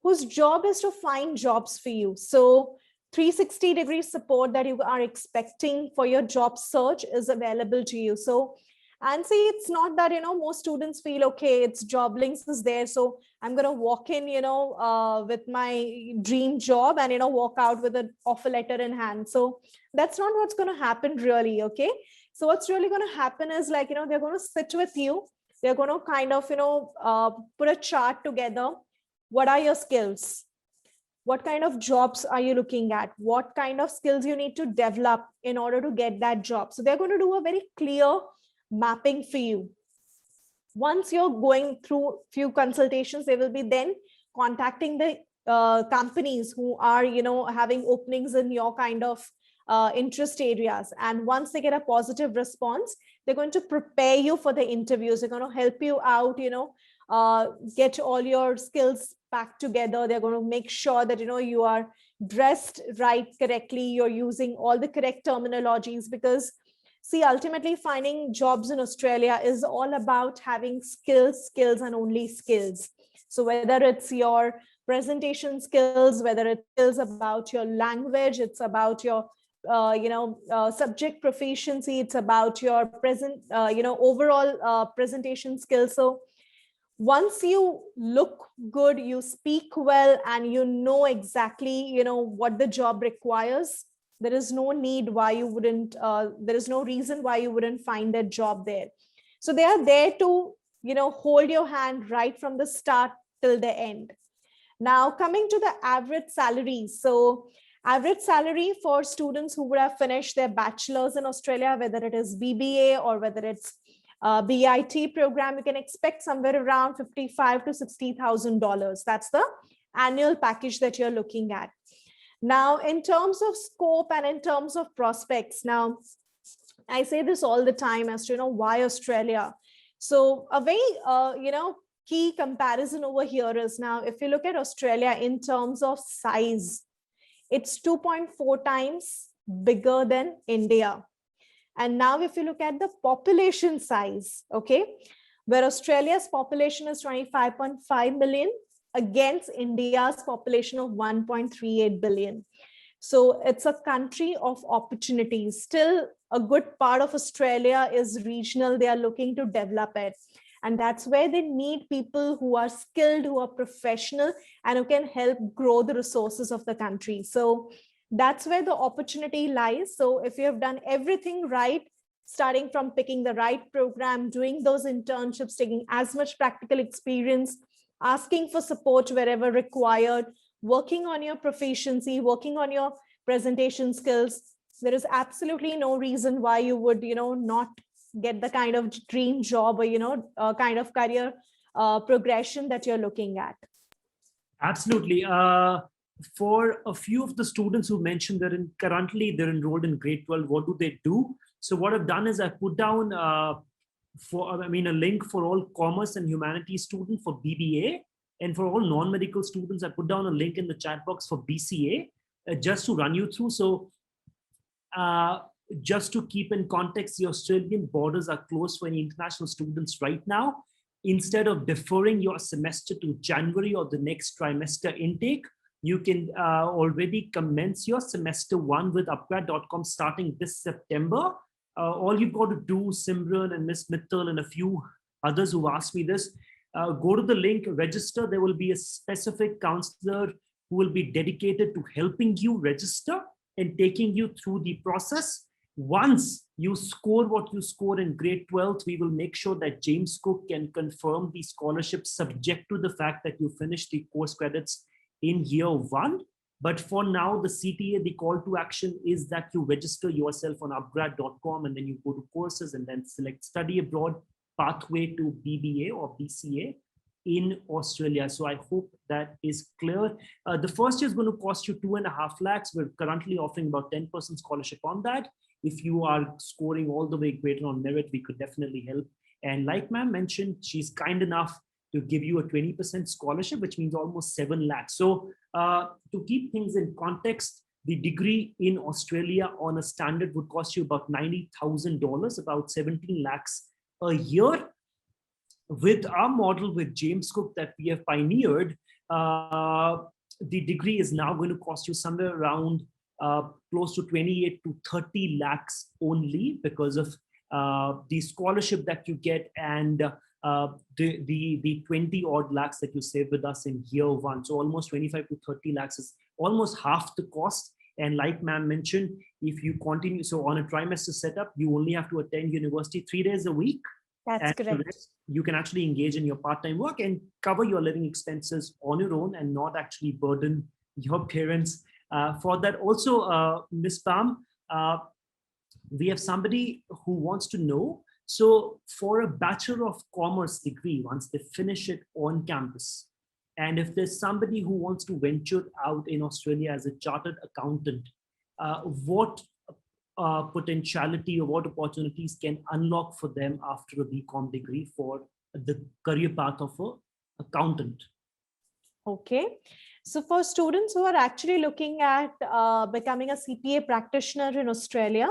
whose job is to find jobs for you. So 360-degree support that you are expecting for your job search is available to you. So, and see, it's not that, most students feel, okay, it's JobLinks is there, so I'm going to walk in, with my dream job and, walk out with an offer letter in hand. So that's not what's going to happen really, okay? So what's really going to happen is like, they're going to sit with you. They're going to kind of, put a chart together. What are your skills? What kind of jobs are you looking at? What kind of skills you need to develop in order to get that job? So they're going to do a very clear mapping for you. Once you're going through few consultations, they will be then contacting the companies who are, having openings in your kind of interest areas. And once they get a positive response, they're going to prepare you for the interviews. They're going to help you out, get all your skills back together. They're going to make sure that, you are dressed right correctly. You're using all the correct terminologies, because See, ultimately finding jobs in Australia is all about having skills, skills, and only skills. So whether it's your presentation skills, whether it's skills about your language, it's about your subject proficiency, it's about your overall presentation skills. So once you look good, you speak well, and you know exactly what the job requires, there is no need why you wouldn't there is no reason why you wouldn't find that job there. So they are there to hold your hand right from the start till the end. Now coming to the average salary. So average salary for students who would have finished their bachelor's in Australia, whether it is BBA or whether it's BIT program, you can expect somewhere around $55,000 to $60,000. That's the annual package that you're looking at. Now, in terms of scope and in terms of prospects, now I say this all the time as to why Australia. So a very key comparison over here is, now if you look at Australia in terms of size, it's 2.4 times bigger than India. And now if you look at the population size, okay, where Australia's population is 25.5 million against India's population of 1.38 billion. So it's a country of opportunities. Still, a good part of Australia is regional. They are looking to develop it. And that's where they need people who are skilled, who are professional, and who can help grow the resources of the country. So that's where the opportunity lies. So if you have done everything right, starting from picking the right program, doing those internships, taking as much practical experience, asking for support wherever required, working on your proficiency, working on your presentation skills, there is absolutely no reason why you would, not get the kind of dream job or, kind of career progression that you're looking at. Absolutely. For a few of the students who mentioned currently they're enrolled in grade 12, what do they do? So what I've done is I put down a link for all commerce and humanities students for BBA, and for all non-medical students, I put down a link in the chat box for BCA, just to run you through. So just to keep in context, the Australian borders are closed for any international students right now. Instead of deferring your semester to January or the next trimester intake, you can already commence your semester 1 with upgrad.com starting this September. All you've got to do, Simran and Miss Mittal and a few others who asked me this, go to the link, register. There will be a specific counselor who will be dedicated to helping you register and taking you through the process. Once you score what you score in grade 12, we will make sure that James Cook can confirm the scholarship subject to the fact that you finish the course credits in year 1. But for now, the CTA, the call to action is that you register yourself on upgrad.com, and then you go to courses and then select study abroad pathway to BBA or BCA in Australia. So I hope that is clear. The first year is going to cost you 2.5 lakhs. We're currently offering about 10% scholarship on that. If you are scoring all the way greater on merit, we could definitely help. And like ma'am mentioned, she's kind enough to give you a 20% scholarship, which means almost 7 lakhs. So to keep things in context, the degree in Australia on a standard would cost you about $90,000, about 17 lakhs a year. With our model with James Cook that we have pioneered, the degree is now going to cost you somewhere around close to 28 to 30 lakhs only, because of the scholarship that you get and the 20 odd lakhs that you save with us in year 1. So almost 25 to 30 lakhs is almost half the cost. And like ma'am mentioned, if you continue, so on a trimester setup, you only have to attend university 3 days a week. That's correct. You can actually engage in your part-time work and cover your living expenses on your own and not actually burden your parents for that. Also, Ms. Pam, we have somebody who wants to know, so for a Bachelor of Commerce degree, once they finish it on campus, and if there's somebody who wants to venture out in Australia as a chartered accountant, what potentiality or what opportunities can unlock for them after a BCom degree for the career path of an accountant? Okay. So for students who are actually looking at becoming a CPA practitioner in Australia,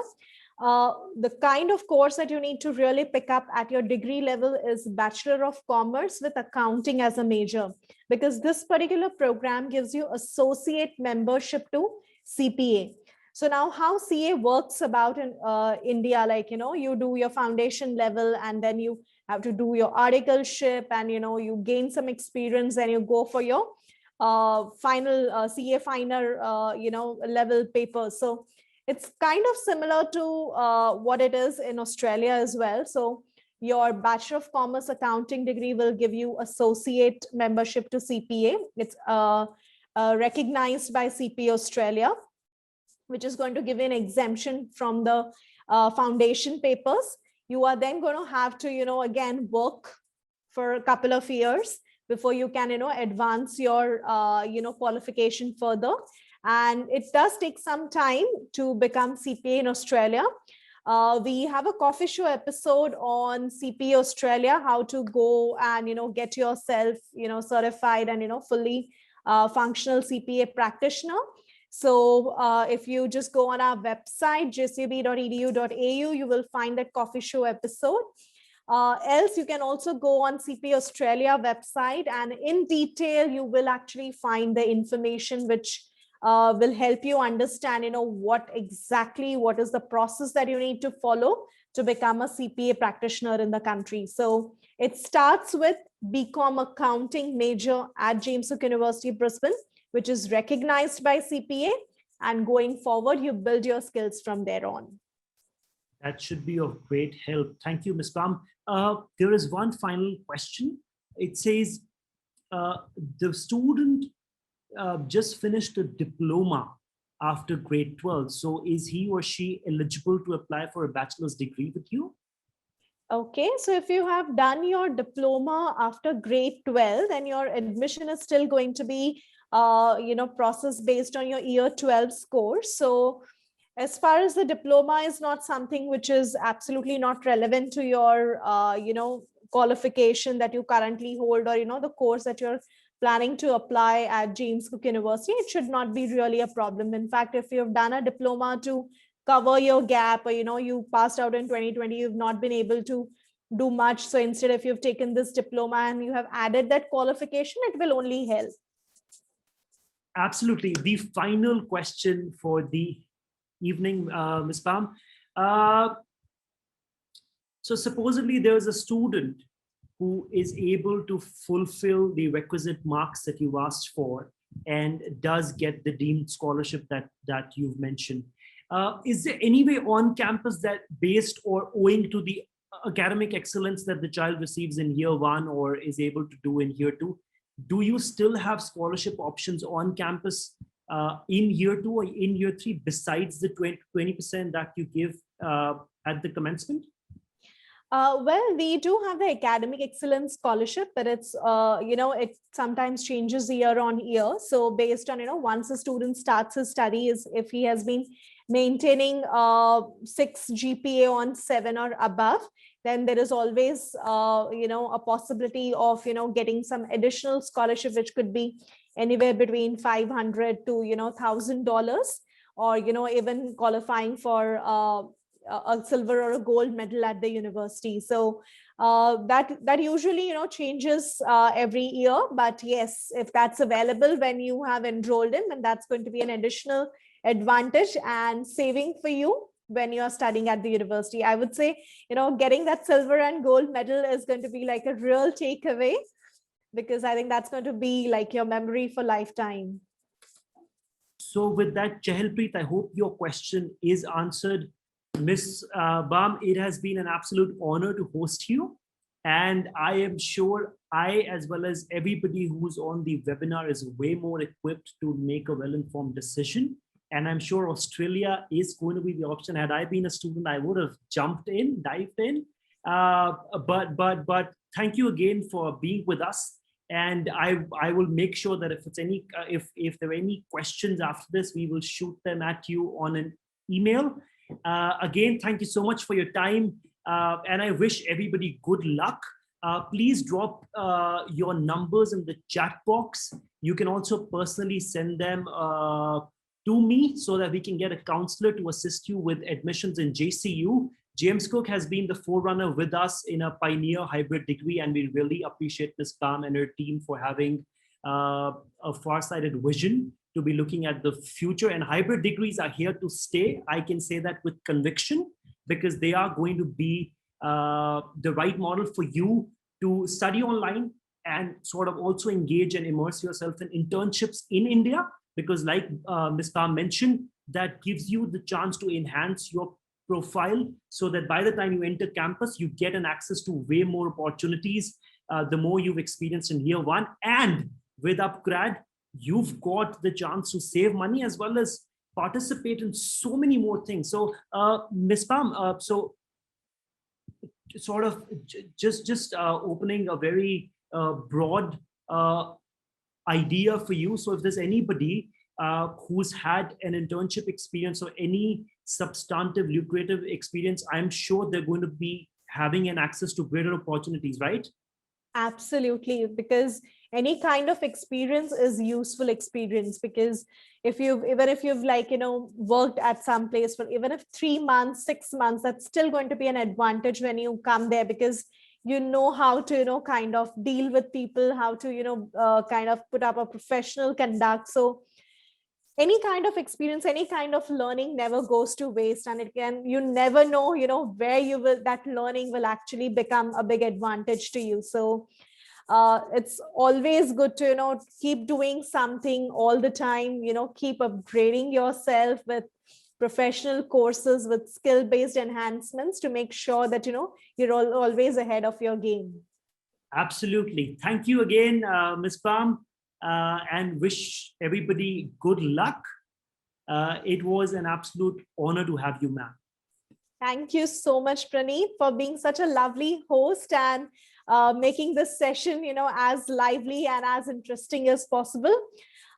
The kind of course that you need to really pick up at your degree level is Bachelor of Commerce with accounting as a major, because this particular program gives you associate membership to CPA. So now how CA works about in India, like, you do your foundation level and then you have to do your articleship and, you gain some experience and you go for your final CA final, level papers. So it's kind of similar to what it is in Australia as well. So your Bachelor of Commerce accounting degree will give you associate membership to CPA. It's recognized by CPA Australia, which is going to give you an exemption from the foundation papers. You are then going to have to, again, work for a couple of years before you can, advance your, qualification further. And it does take some time to become CPA in Australia. We have a coffee show episode on CPA Australia, how to go and, get yourself, certified and, fully functional CPA practitioner. So if you just go on our website, jcb.edu.au, you will find that coffee show episode. Else, you can also go on CPA Australia website, and in detail, you will actually find the information which will help you understand, what is the process that you need to follow to become a CPA practitioner in the country. So it starts with BCom accounting major at James Cook University, Brisbane, which is recognized by CPA, and going forward, you build your skills from there on. That should be of great help. Thank you, Ms. Palm. There is one final question. It says, the student just finished a diploma after grade 12. So is he or she eligible to apply for a bachelor's degree with you? Okay, so if you have done your diploma after grade 12, then your admission is still going to be processed based on your year 12 score. So as far as the diploma is not something which is absolutely not relevant to your, qualification that you currently hold, or, the course that you're planning to apply at James Cook University, it should not be really a problem. In fact, if you've done a diploma to cover your gap, or, you passed out in 2020, you've not been able to do much. So instead, if you've taken this diploma and you have added that qualification, it will only help. Absolutely. The final question for the evening, Ms. Palm. So supposedly there's a student who is able to fulfill the requisite marks that you asked for and does get the deemed scholarship that you've mentioned. Is there any way on campus that, based or owing to the academic excellence that the child receives in year 1 or is able to do in year 2, do you still have scholarship options on campus in year 2 or in year 3 besides the 20% that you give at the commencement? Well, we do have the academic excellence scholarship, but it's, it sometimes changes year on year. So based on, once a student starts his studies, if he has been maintaining 6 GPA on 7 or above, then there is always, a possibility of, getting some additional scholarship, which could be anywhere between $500 to, $1,000, or, even qualifying for a silver or a gold medal at the university. So that usually, changes every year. But yes, if that's available when you have enrolled in, then that's going to be an additional advantage and saving for you when you're studying at the university. I would say, getting that silver and gold medal is going to be like a real takeaway, because I think that's going to be like your memory for lifetime. So with that, Chahalpreet, I hope your question is answered. Ms. Bam, it has been an absolute honor to host you. And I am sure I, as well as everybody who's on the webinar, is way more equipped to make a well-informed decision. And I'm sure Australia is going to be the option. Had I been a student, I would have jumped in, dived in. But thank you again for being with us. And I will make sure that if there are any questions after this, we will shoot them at you on an email. Again, thank you so much for your time, and I wish everybody good luck. Please drop your numbers in the chat box. You can also personally send them to me so that we can get a counselor to assist you with admissions in JCU. James Cook has been the forerunner with us in a pioneer hybrid degree, and we really appreciate Ms. Pam and her team for having a far-sighted vision to be looking at the future. And hybrid degrees are here to stay. I can say that with conviction, because they are going to be the right model for you to study online and sort of also engage and immerse yourself in internships in India, because like Ms. Pam mentioned, that gives you the chance to enhance your profile so that by the time you enter campus, you get an access to way more opportunities the more you've experienced in year one. And with upGrad, you've got the chance to save money as well as participate in so many more things. So Ms. Pam, so sort of just opening a very broad idea for you. So if there's anybody who's had an internship experience or any substantive lucrative experience, I'm sure they're going to be having an access to greater opportunities, right? Absolutely, because any kind of experience is useful experience, because even if you've like, worked at some place for even if 3 months, 6 months, that's still going to be an advantage when you come there, because you know how to, kind of deal with people, how to, kind of put up a professional conduct. So any kind of experience, any kind of learning never goes to waste. And you never know, where that learning will actually become a big advantage to you. So it's always good to, keep doing something all the time, keep upgrading yourself with professional courses, with skill-based enhancements to make sure that, you're always ahead of your game. Absolutely. Thank you again, Ms. Pam. And wish everybody good luck. It was an absolute honor to have you, ma'am. Thank you so much, Praneeth, for being such a lovely host and making this session, as lively and as interesting as possible.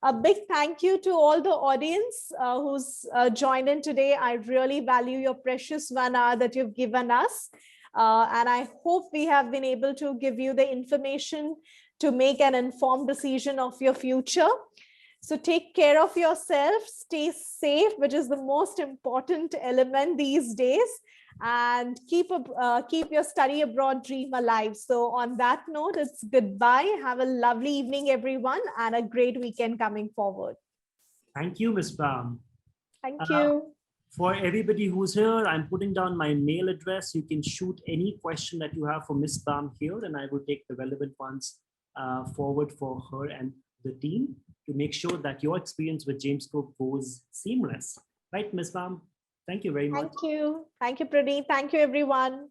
A big thank you to all the audience who's joined in today. I really value your precious 1 hour that you've given us. And I hope we have been able to give you the information to make an informed decision of your future. So take care of yourself, stay safe, which is the most important element these days, and keep your study abroad dream alive. So on that note, it's goodbye. Have a lovely evening, everyone, and a great weekend coming forward. Thank you, Ms. Pam. Thank you. For everybody who's here, I'm putting down my mail address. You can shoot any question that you have for Ms. Pam here, and I will take the relevant ones forward for her and the team to make sure that your experience with James Cook goes seamless. Right, Ms. Pam? Thank you very much. Thank you. Thank you, Praneeth. Thank you, everyone.